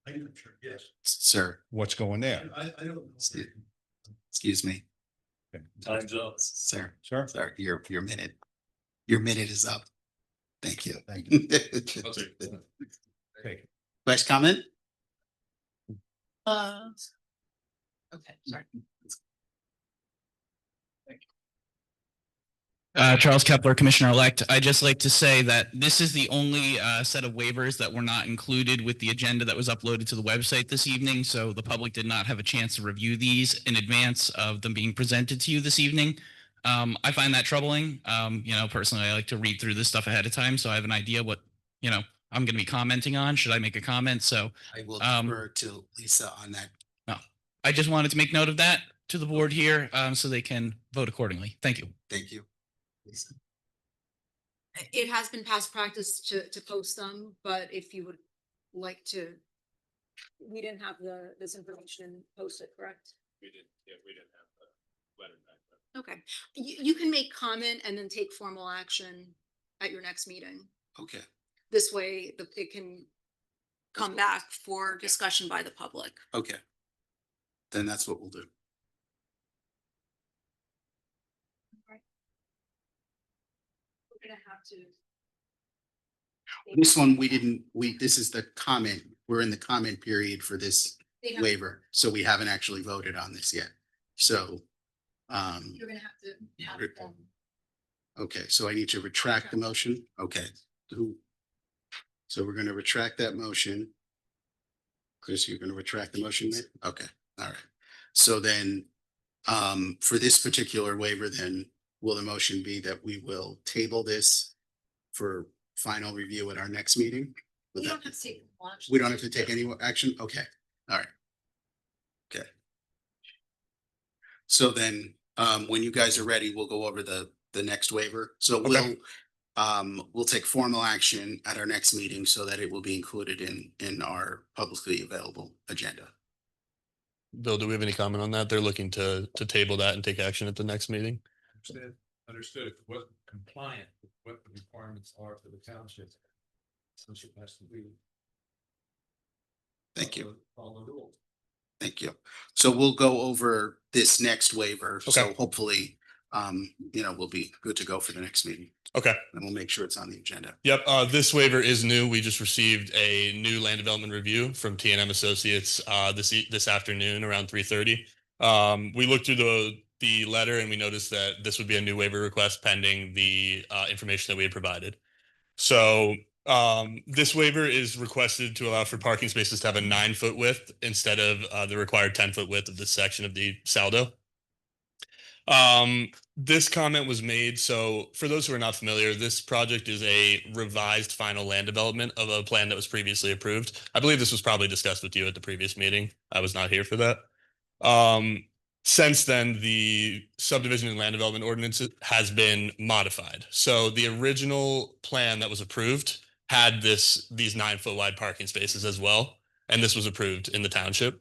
Speaker 10: I am sure, yes.
Speaker 1: Sir,
Speaker 4: What's going there?
Speaker 10: I don't know.
Speaker 1: excuse me,
Speaker 10: Time's up.
Speaker 1: sir,
Speaker 4: Sir?
Speaker 1: sir, your minute is up. Thank you.
Speaker 4: Thank you.
Speaker 16: I'll take it.
Speaker 4: Okay.
Speaker 1: Last comment?
Speaker 12: Okay, sorry.
Speaker 17: Charles Kepler, Commissioner-elect. I'd just like to say that this is the only set of waivers that were not included with the agenda that was uploaded to the website this evening. So the public did not have a chance to review these in advance of them being presented to you this evening. I find that troubling. Personally, I like to read through this stuff ahead of time, so I have an idea what, I'm going to be commenting on. Should I make a comment? So
Speaker 1: I will defer to Lisa on that.
Speaker 17: I just wanted to make note of that to the board here so they can vote accordingly. Thank you.
Speaker 1: Thank you. Lisa.
Speaker 6: It has been past practice to post them, but if you would like to, we didn't have this information posted, correct?
Speaker 2: We didn't have the letter back.
Speaker 6: Okay, you can make comment and then take formal action at your next meeting.
Speaker 1: Okay,
Speaker 6: This way, it can come back for discussion by the public.
Speaker 1: okay. Then that's what we'll do.
Speaker 6: We're gonna have to.
Speaker 1: This one, this is the comment. We're in the comment period for this
Speaker 6: They have-
Speaker 1: waiver, so we haven't actually voted on this yet. So,
Speaker 6: You're gonna have to have them.
Speaker 1: okay, so I need to retract the motion. Okay. So we're gonna retract that motion. Chris, you're gonna retract the motion? Mate? Okay, all right. So then, for this particular waiver, then will the motion be that we will table this for final review at our next meeting? Would
Speaker 6: We
Speaker 1: that-
Speaker 6: don't have to take lunch.
Speaker 1: We don't have to take any action? Okay, all right. Okay. So then, when you guys are ready, we'll go over the next waiver. So
Speaker 16: Okay.
Speaker 1: we'll take formal action at our next meeting so that it will be included in our publicly available agenda.
Speaker 16: Bill, do we have any comment on that? They're looking to table that and take action at the next meeting.
Speaker 15: Understood. If it wasn't compliant with what the requirements are for the township. Township has to be.
Speaker 1: Thank you.
Speaker 15: Follow the rules.
Speaker 1: Thank you. So we'll go over this next waiver. So
Speaker 16: Okay.
Speaker 1: hopefully, we'll be good to go for the next meeting.
Speaker 16: Okay.
Speaker 1: And we'll make sure it's on the agenda.
Speaker 16: Yep. This waiver is new. We just received a new land development review from T&M Associates this afternoon around 3:30. We looked through the letter and we noticed that this would be a new waiver request pending the information that we had provided. So this waiver is requested to allow for parking spaces to have a 9-foot width instead of the required 10-foot width of this section of the saldo. This comment was made. So for those who are not familiar, this project is a revised final land development of a plan that was previously approved. I believe this was probably discussed with you at the previous meeting. I was not here for that. Since then, the subdivision and land development ordinance has been modified. So the original plan that was approved had these 9-foot wide parking spaces as well. And this was approved in the township.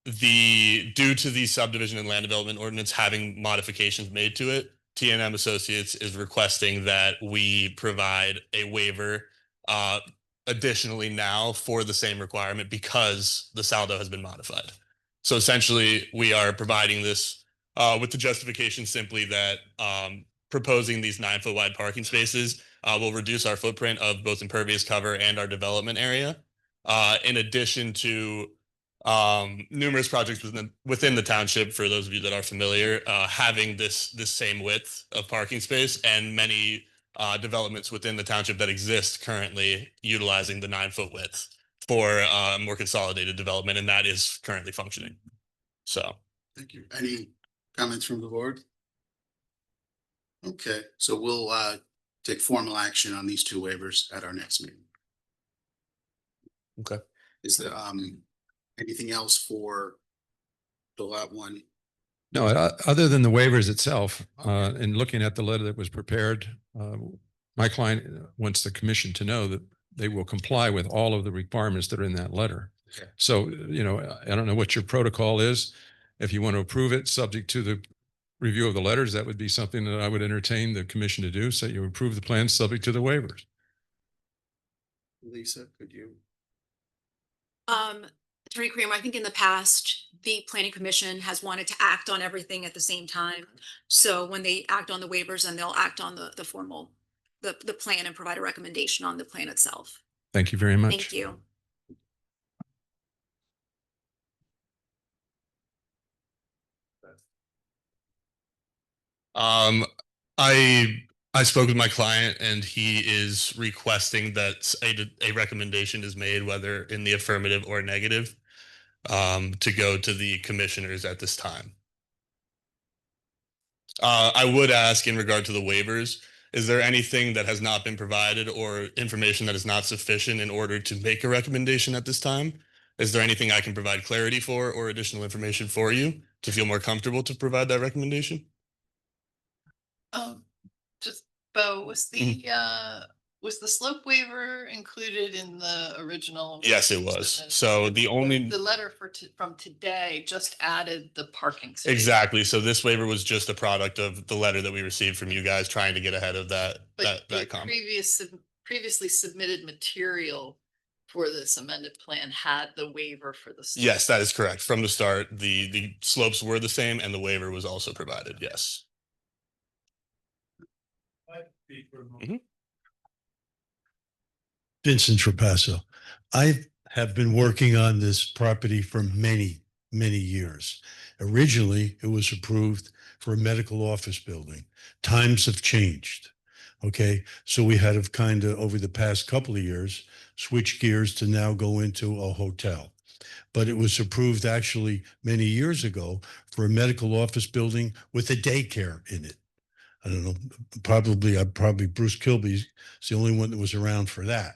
Speaker 16: Due to the subdivision and land development ordinance having modifications made to it, T&M Associates is requesting that we provide a waiver additionally now for the same requirement because the saldo has been modified. So essentially, we are providing this with the justification simply that proposing these 9-foot wide parking spaces will reduce our footprint of both impervious cover and our development area. In addition to numerous projects within the township, for those of you that are familiar, having this same width of parking space, and many developments within the township that exist currently utilizing the 9-foot width for more consolidated development, and that is currently functioning. So,
Speaker 1: Thank you. Any comments from the board? Okay, so we'll take formal action on these two waivers at our next meeting.
Speaker 16: okay.
Speaker 1: Is there anything else for the lot one?
Speaker 15: No, other than the waivers itself, and looking at the letter that was prepared, my client wants the commission to know that they will comply with all of the requirements that are in that letter.
Speaker 1: Okay.
Speaker 15: So, I don't know what your protocol is. If you want to approve it, subject to the review of the letters, that would be something that I would entertain the commission to do. So you approve the plan subject to the waivers.
Speaker 1: Lisa, could you?
Speaker 6: Attorney Kramer, I think in the past, the planning commission has wanted to act on everything at the same time. So when they act on the waivers, and they'll act on the formal, the plan, and provide a recommendation on the plan itself.
Speaker 15: Thank you very much.
Speaker 6: Thank you.
Speaker 16: I spoke with my client, and he is requesting that a recommendation is made, whether in the affirmative or negative, to go to the commissioners at this time. I would ask, in regard to the waivers, is there anything that has not been provided or information that is not sufficient in order to make a recommendation at this time? Is there anything I can provide clarity for or additional information for you to feel more comfortable to provide that recommendation?
Speaker 12: Just Bo, was the slope waiver included in the original?
Speaker 16: Yes, it was. So the
Speaker 12: letter from today just added the parking space.
Speaker 16: Exactly. So this waiver was just a product of the letter that we received from you guys, trying to get ahead of that comment.
Speaker 12: Previously submitted material for this amended plan had the waiver for the slope.
Speaker 16: Yes, that is correct. From the start, the slopes were the same, and the waiver was also provided. Yes.
Speaker 18: Vincent Trapasso. I have been working on this property for many, many years. Originally, it was approved for a medical office building. Times have changed. Okay, so we had to kind of, over the past couple of years, switch gears to now go into a hotel. But it was approved actually many years ago for a medical office building with a daycare in it. I don't know, probably Bruce Kilby's the only one that was around for that.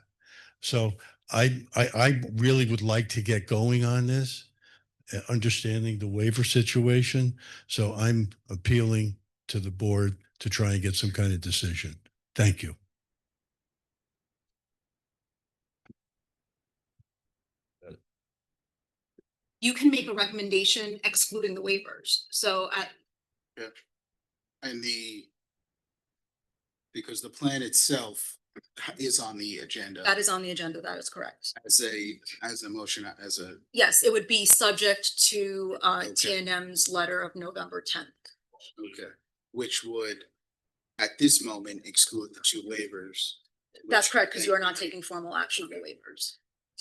Speaker 18: So I really would like to get going on this, understanding the waiver situation. So I'm appealing to the board to try and get some kind of decision. Thank you.
Speaker 6: You can make a recommendation excluding the waivers. So
Speaker 1: And because the plan itself is on the agenda.
Speaker 6: that is on the agenda. That is correct.
Speaker 1: As a motion,
Speaker 6: Yes, it would be subject to
Speaker 1: Okay.
Speaker 6: TNM's letter of November 10th.
Speaker 1: okay, which would, at this moment, exclude the two waivers.
Speaker 6: That's correct, because you are not taking formal action on the waivers.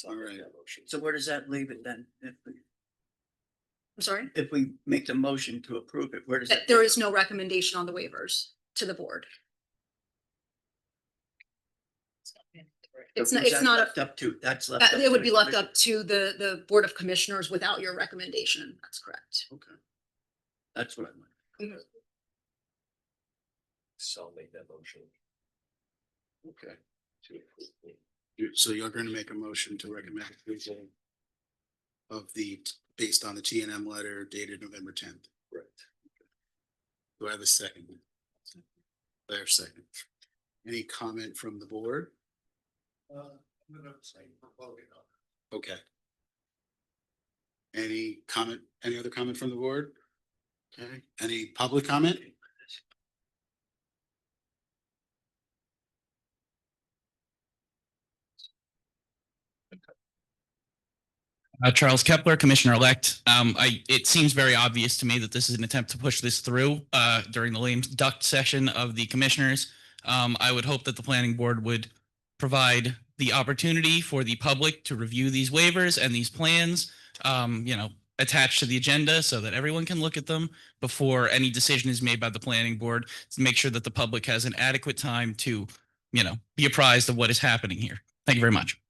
Speaker 1: All right.
Speaker 10: So where does that leave it then?
Speaker 6: I'm sorry?
Speaker 10: If we make the motion to approve it, where does that?
Speaker 6: There is no recommendation on the waivers to the board. It's not,
Speaker 10: That's left up to, that's left. up
Speaker 6: it would
Speaker 10: to
Speaker 6: be
Speaker 10: the
Speaker 6: left
Speaker 10: commission.
Speaker 6: up to the Board of Commissioners without your recommendation. That's correct.
Speaker 1: Okay.
Speaker 10: That's what I meant.
Speaker 7: So I'll make that motion.
Speaker 1: Okay. So you're going to make a motion to recommend approval of based on the TNM letter dated November 10th.
Speaker 7: Right.
Speaker 1: Do I have a second? There's second. Any comment from the board?
Speaker 13: I'm gonna say we're voting on it.
Speaker 1: Okay. Any comment, any other comment from the board? Okay, any public comment?
Speaker 17: Charles Kepler, Commissioner-elect. It seems very obvious to me that this is an attempt to push this through during the lame duck session of the commissioners. I would hope that the planning board would provide the opportunity for the public to review these waivers and these plans, attached to the agenda so that everyone can look at them before any decision is made by the planning board, to make sure that the public has an adequate time to, be apprised of what is happening here. Thank you very much.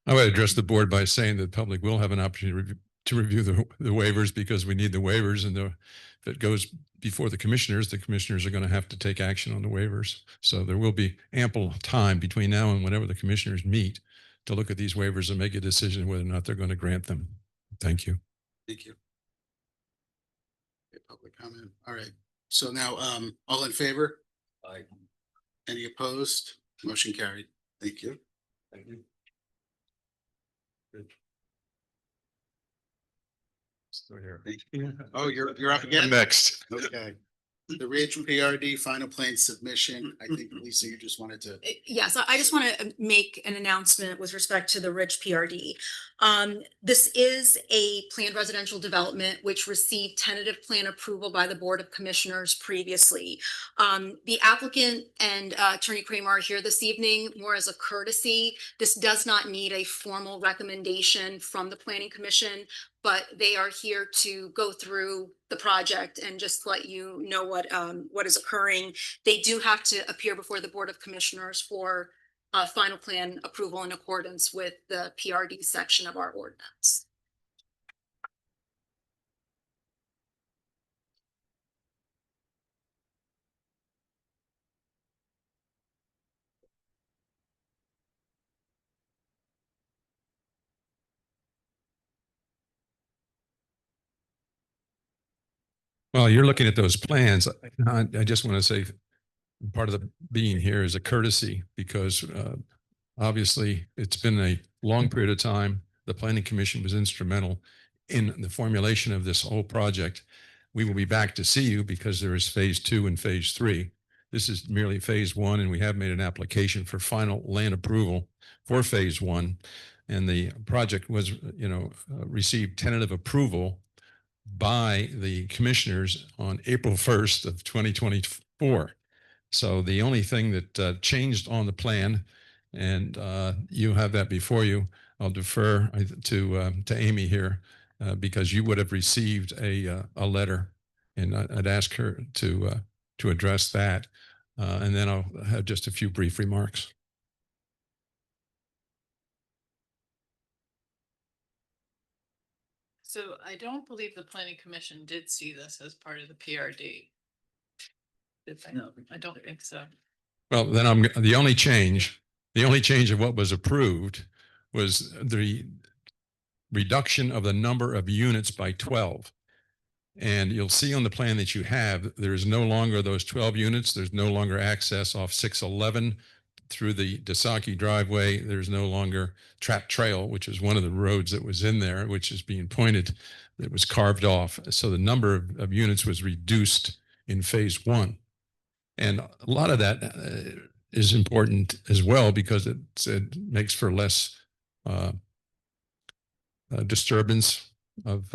Speaker 15: I would address the board by saying that the public will have an opportunity to review the waivers, because we need the waivers, and if it goes before the commissioners are going to have to take action on the waivers. So there will be ample time between now and whenever the commissioners meet to look at these waivers and make a decision whether or not they're going to grant them. Thank you.
Speaker 1: Thank you. Okay, public comment. All right. So now, all in favor?
Speaker 7: Aye.
Speaker 1: Any opposed? Motion carried. Thank you.
Speaker 7: Thank you.
Speaker 15: Still here.
Speaker 1: Thank you. Oh, you're up again?
Speaker 15: Next.
Speaker 1: Okay. The Ridge PRD final plan submission. I think, Lisa, you just wanted to.
Speaker 6: Yes, I just want to make an announcement with respect to the Ridge PRD. This is a planned residential development which received tentative plan approval by the Board of Commissioners previously. The applicant and Attorney Kramer are here this evening more as a courtesy. This does not need a formal recommendation from the Planning Commission, but they are here to go through the project and just let you know what is occurring. They do have to appear before the Board of Commissioners for final plan approval in accordance with the PRD section of our ordinance.
Speaker 15: Well, you're looking at those plans. I just want to say part of the being here is a courtesy, because obviously it's been a long period of time. The Planning Commission was instrumental in the formulation of this whole project. We will be back to see you because there is phase 2 and phase 3. This is merely phase 1, and we have made an application for final land approval for phase 1. And the project was, received tentative approval by the commissioners on April 1st of 2024. So the only thing that changed on the plan, and you have that before you, I'll defer to Amy here, because you would have received a letter, and I'd ask her to address that, and then I'll have just a few brief remarks.
Speaker 12: So I don't believe the planning commission did see this as part of the PRD. Did they? No, I don't think so.
Speaker 15: Well, then the only change of what was approved was the reduction of the number of units by 12. And you'll see on the plan that you have, there is no longer those 12 units. There's no longer access off 611 through the Dasaki driveway. There's no longer Trap Trail, which is one of the roads that was in there, which is being pointed, that was carved off. So the number of units was reduced in phase 1. And a lot of that is important as well, because it makes for less disturbance, of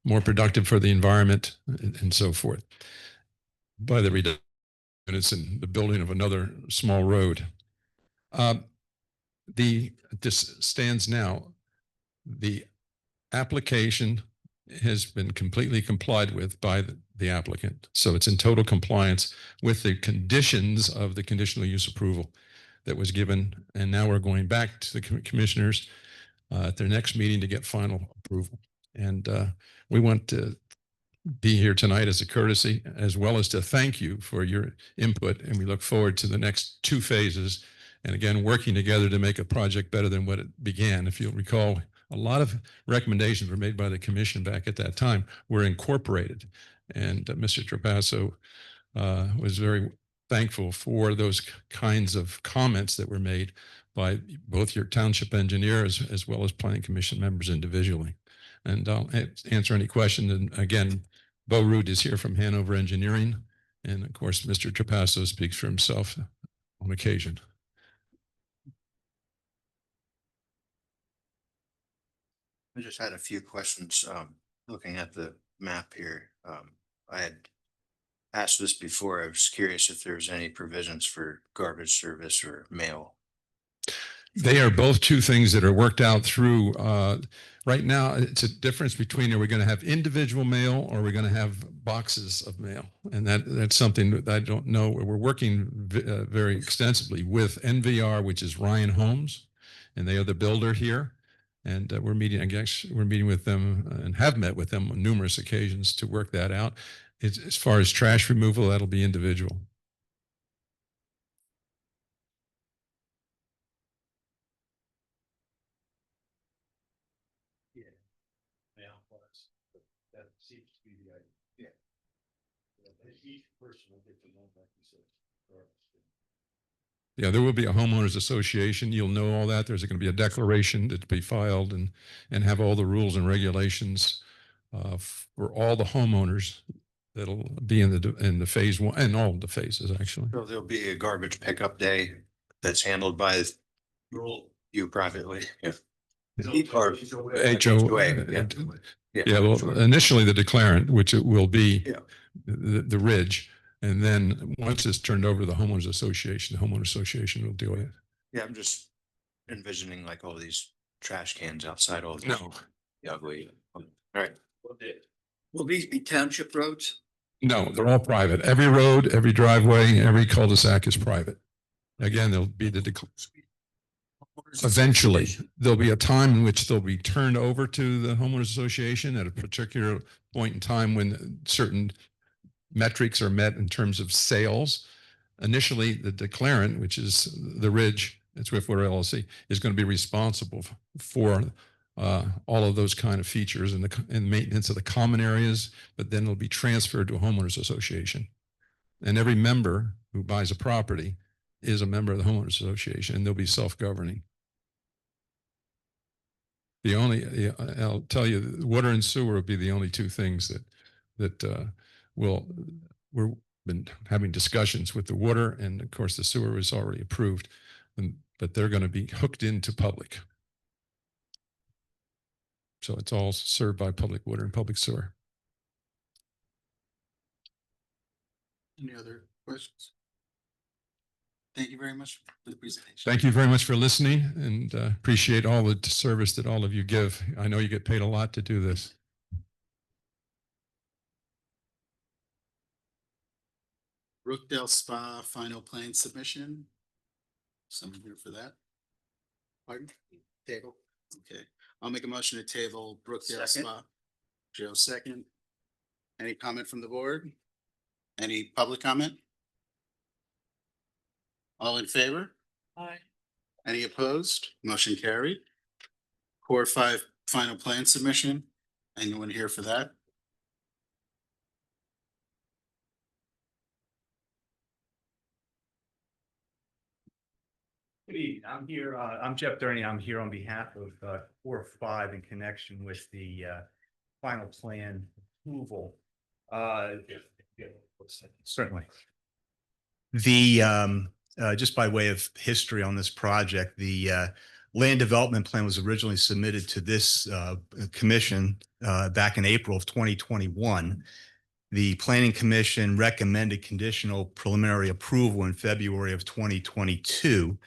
Speaker 15: more productive for the environment, and so forth, by the reduction units and the building of another small road. This stands now. The application has been completely complied with by the applicant. So it's in total compliance with the conditions of the conditional use approval that was given. And now we're going back to the commissioners at their next meeting to get final approval. And we want to be here tonight as a courtesy, as well as to thank you for your input. And we look forward to the next 2 phases. And again, working together to make a project better than what it began. If you'll recall, a lot of recommendations were made by the commission back at that time, were incorporated. And Mr. Trapasso was very thankful for those kinds of comments that were made by both your township engineer as well as planning commission members individually. And I'll answer any question. And again, Bo Rood is here from Hanover Engineering. And of course, Mr. Trapasso speaks for himself on occasion.
Speaker 7: I just had a few questions, looking at the map here. I had asked this before. I was curious if there's any provisions for garbage service or mail.
Speaker 15: They are both two things that are worked out through, right now, it's a difference between, are we going to have individual mail or are we going to have boxes of mail? And that's something that I don't know. We're working very extensively with NVR, which is Ryan Homes, and they are the builder here. And we're meeting, I guess, we're meeting with them and have met with them on numerous occasions to work that out. As far as trash removal, that'll be individual.
Speaker 18: That seems to be the idea. Each person will get their own, like you said.
Speaker 15: Yeah, there will be a homeowners association. You'll know all that. There's going to be a declaration to be filed and have all the rules and regulations for all the homeowners that'll be in the phase one and all the phases actually.
Speaker 7: So there'll be a garbage pickup day that's handled by you privately. Yeah. Or
Speaker 15: HOA.
Speaker 7: yeah.
Speaker 15: Yeah, well, initially the declarant, which it will be
Speaker 7: Yeah.
Speaker 15: the Ridge. And then once it's turned over to the homeowners association, the homeowners association will deal with it.
Speaker 7: Yeah, I'm just envisioning like all these trash cans outside all the.
Speaker 15: No.
Speaker 7: Ugly. All right.
Speaker 10: Will these be township roads?
Speaker 15: No, they're all private. Every road, every driveway, every cul-de-sac is private. Again, there'll be eventually there'll be a time in which they'll be turned over to the homeowners association at a particular point in time when certain metrics are met in terms of sales. Initially, the declarant, which is the Ridge, it's Swiftwater LLC, is going to be responsible for all of those kind of features and the maintenance of the common areas, but then it'll be transferred to a homeowners association. And every member who buys a property is a member of the homeowners association, and they'll be self-governing. I'll tell you, water and sewer will be the only two things that we've been having discussions with the water, and of course the sewer is already approved, but they're going to be hooked into public. So it's all served by public water and public sewer.
Speaker 1: Any other questions? Thank you very much for the presentation.
Speaker 15: Thank you very much for listening, and appreciate all the service that all of you give. I know you get paid a lot to do this.
Speaker 1: Brookdale Spa final plan submission. Someone here for that? Pardon? Table. Okay, I'll make a motion to table Brookdale
Speaker 10: Second.
Speaker 1: Spa. Joe, second. Any comment from the board? Any public comment? All in favor?
Speaker 9: Aye.
Speaker 1: Any opposed? Motion carried. Core 5 final plan submission. Anyone here for that?
Speaker 19: Good evening. I'm here, I'm Jeff Durney. I'm here on behalf of Core 5 in connection with the final plan approval. Certainly. The just by way of history on this project, the land development plan was originally submitted to this commission back in April of 2021. The Planning Commission recommended conditional preliminary approval in February of 2022.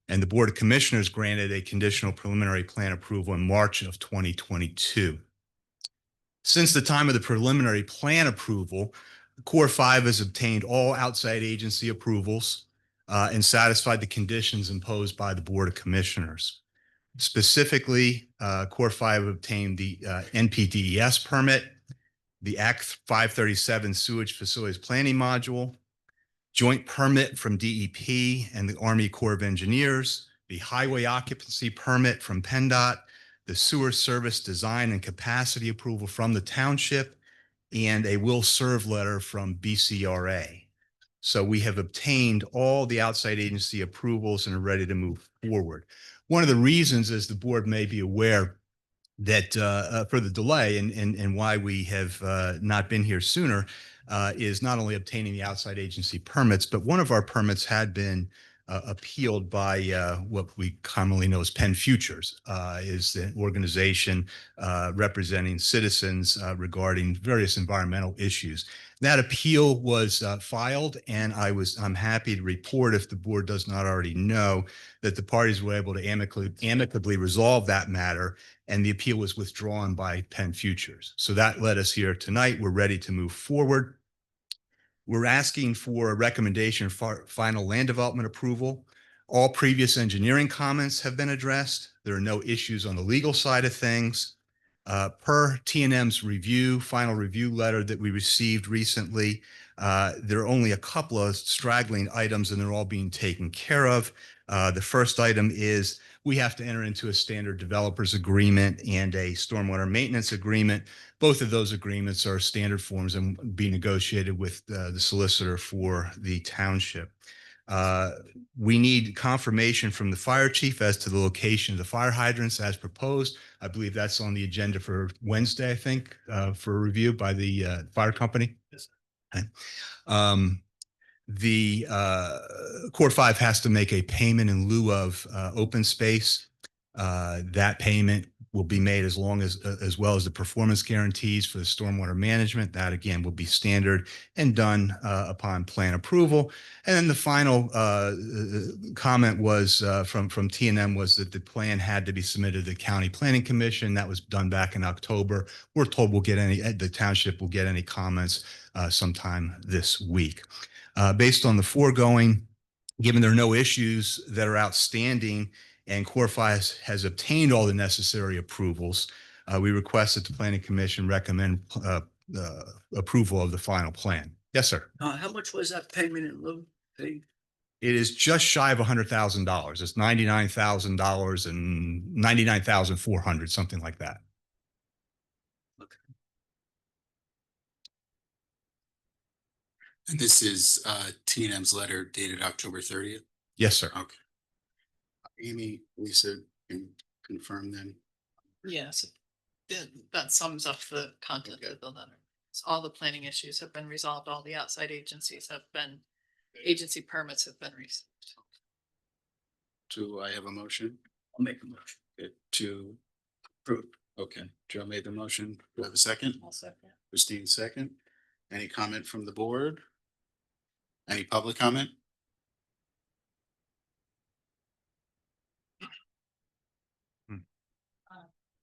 Speaker 19: And the Board of Commissioners granted a conditional preliminary plan approval in March of 2022. Since the time of the preliminary plan approval, Core 5 has obtained all outside agency approvals and satisfied the conditions imposed by the Board of Commissioners. Specifically, Core 5 obtained the NPDES permit, the Act 537 Sewage Facilities Planning Module, joint permit from DEP and the Army Corps of Engineers, the highway occupancy permit from PennDOT, the sewer service design and capacity approval from the township, and a will serve letter from BCRA. So we have obtained all the outside agency approvals and are ready to move forward. One of the reasons, as the board may be aware, that for the delay and why we have not been here sooner is not only obtaining the outside agency permits, but one of our permits had been appealed by what we commonly know as Penn Futures, is the organization representing citizens regarding various environmental issues. That appeal was filed, and I'm happy to report, if the board does not already know, that the parties were able to amicably resolve that matter, and the appeal was withdrawn by Penn Futures. So that led us here tonight. We're ready to move forward. We're asking for a recommendation for final land development approval. All previous engineering comments have been addressed. There are no issues on the legal side of things. Per T&M's final review letter that we received recently, there are only a couple of straggling items, and they're all being taken care of. The first item is we have to enter into a standard developers agreement and a stormwater maintenance agreement. Both of those agreements are standard forms and be negotiated with the solicitor for the township. We need confirmation from the fire chief as to the location of the fire hydrants as proposed. I believe that's on the agenda for Wednesday, I think, for review by the fire company. Okay. The Core 5 has to make a payment in lieu of open space. That payment will be made as well as the performance guarantees for the stormwater management. That again will be standard and done upon plan approval. And then the final comment was from T&M was that the plan had to be submitted to the County Planning Commission. That was done back in October. We're told the township will get any comments sometime this week. Based on the foregoing, given there are no issues that are outstanding and Core 5 has obtained all the necessary approvals, we request that the Planning Commission recommend approval of the final plan. Yes, sir.
Speaker 10: How much was that payment in lieu fee?
Speaker 19: It is just shy of $100,000. It's $99,000 and $99,400, something like that.
Speaker 1: And this is T&M's letter dated October 30th?
Speaker 19: Yes, sir.
Speaker 1: Okay. Amy, Lisa can confirm then.
Speaker 12: Yes, that sums up the content of the letter. So all the planning issues have been resolved. All the outside agency permits have been received.
Speaker 1: Do I have a motion?
Speaker 10: I'll make a motion.
Speaker 1: Okay, to approve. Okay, Joe made the motion. Do I have a second?
Speaker 12: I'll second.
Speaker 1: Christine, second. Any comment from the board? Any public comment?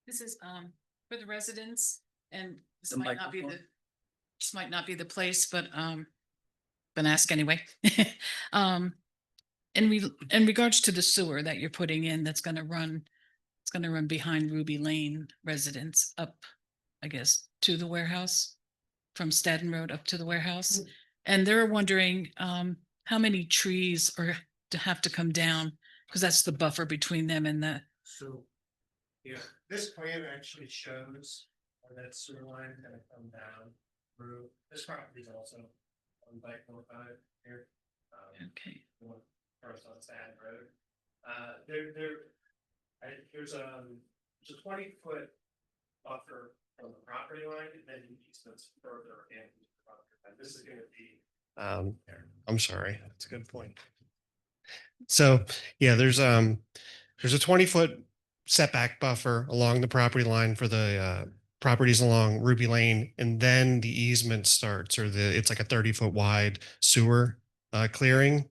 Speaker 9: This is for the residents, and this
Speaker 10: The
Speaker 9: might not be
Speaker 10: microphone?
Speaker 9: the place, but been asked anyway. In regards to the sewer that you're putting in, it's gonna run behind Ruby Lane residents up, I guess, to the warehouse, from Staden Road up to the warehouse. And they're wondering how many trees are to have to come down, because that's the buffer between them and the.
Speaker 10: So, yeah, this plan actually shows that sewer line gonna come down through, this property is also on by 45 here.
Speaker 9: Okay.
Speaker 10: One first on Staten Road. There's a 20-foot buffer from the property line, and then the easements further in the property. And this is gonna be.
Speaker 20: I'm sorry, that's a good point. So, yeah, there's a 20-foot setback buffer along the property line for the properties along Ruby Lane, and then the easement starts, or it's like a 30-foot wide sewer clearing,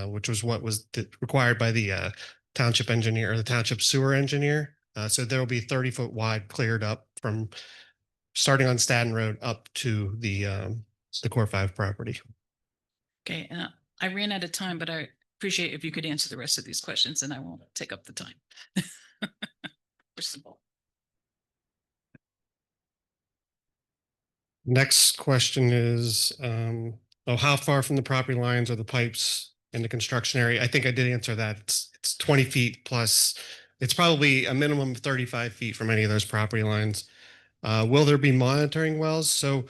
Speaker 20: which was what was required by the township engineer, or the township sewer engineer. So there will be 30-foot wide cleared up from starting on Staten Road up to the Core 5 property.
Speaker 9: Okay, and I ran out of time, but I appreciate if you could answer the rest of these questions, and I won't take up the time. First of all.
Speaker 20: Next question is, how far from the property lines are the pipes in the construction area? I think I did answer that. It's 20 feet plus. It's probably a minimum of 35 feet from any of those property lines. Will there be monitoring wells? So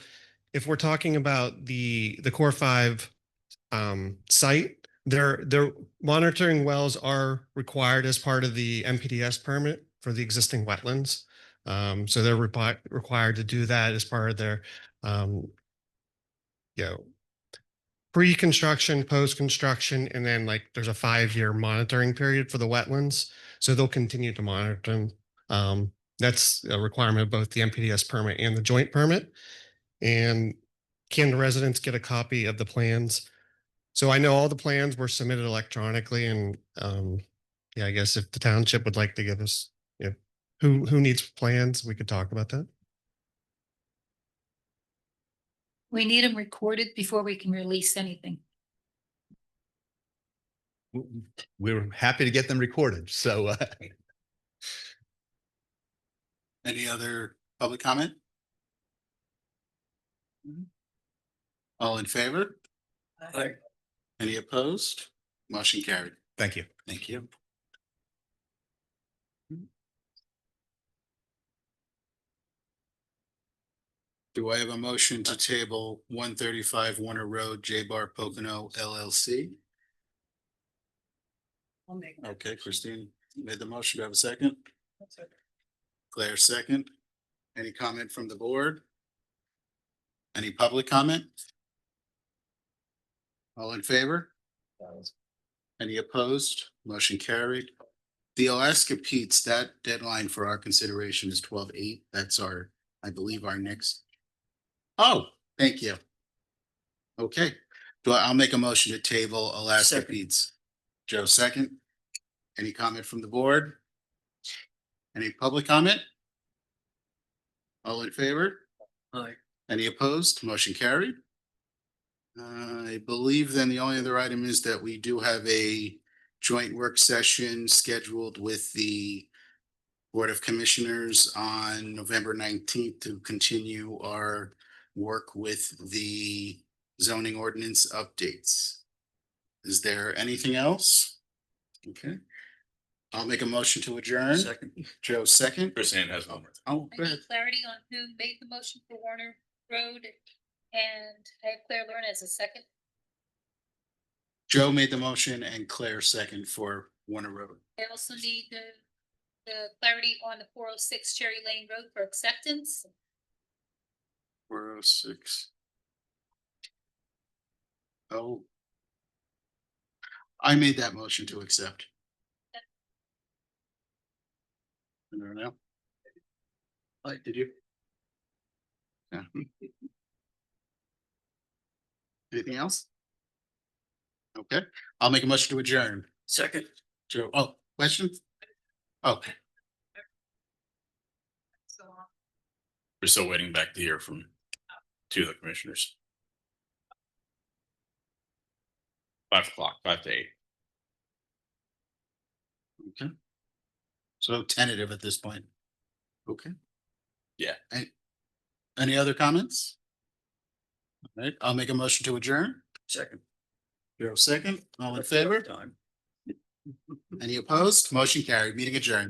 Speaker 20: if we're talking about the Core 5 site, their monitoring wells are required as part of the MPDS permit for the existing wetlands. So they're required to do that as part of their pre-construction, post-construction, and then like there's a 5-year monitoring period for the wetlands. So they'll continue to monitor them. That's a requirement of both the MPDS permit and the joint permit. And can the residents get a copy of the plans? So I know all the plans were submitted electronically, and yeah, I guess if the township would like to give us, who needs plans, we could talk about that.
Speaker 21: We need them recorded before we can release anything.
Speaker 19: We're happy to get them recorded. So
Speaker 1: Any other public comment? All in favor?
Speaker 10: Aye.
Speaker 1: Any opposed? Motion carried.
Speaker 19: thank you.
Speaker 1: Thank you. Do I have a motion to table 135 Warner Road, J Bar Pocono LLC?
Speaker 8: I'll make
Speaker 1: Okay, Christine made the motion. Do I have a second? Claire, second. Any comment from the board? Any public comment? All in favor? Any opposed? Motion carried. The Alaska Pete's, that deadline for our consideration is 12/8. That's our, I believe, our next. Oh, thank you. Okay, I'll make a motion to table Alaska
Speaker 10: Second.
Speaker 1: Pete's. Joe, second. Any comment from the board? Any public comment? All in favor?
Speaker 10: Aye.
Speaker 1: Any opposed? Motion carried. I believe then the only other item is that we do have a joint work session scheduled with the Board of Commissioners on November 19th to continue our work with the zoning ordinance updates. Is there anything else? Okay. I'll make a motion to adjourn.
Speaker 10: Second.
Speaker 1: Joe, second.
Speaker 2: Christine has one more.
Speaker 1: Oh,
Speaker 21: I
Speaker 1: go ahead.
Speaker 21: need clarity on who made the motion for Warner Road, and I have Claire Learn as a second.
Speaker 1: Joe made the motion and Claire second for Warner Road.
Speaker 21: I also need the clarity on the 406 Cherry Lane Road for acceptance.
Speaker 1: 406. Oh. I made that motion to accept. I don't know. Did you? Yeah. Anything else? Okay, I'll make a motion to adjourn.
Speaker 10: Second.
Speaker 1: Joe, oh, question? Okay.
Speaker 2: We're still waiting back to hear from two of the commissioners. 5 o'clock, 5 to 8.
Speaker 1: Okay. So tentative at this point. Okay.
Speaker 2: Yeah.
Speaker 1: Any other comments? All right, I'll make a motion to adjourn.
Speaker 10: Second.
Speaker 1: Joe, second. All in favor?
Speaker 10: Time.
Speaker 1: Any opposed? Motion carried. Meeting adjourned.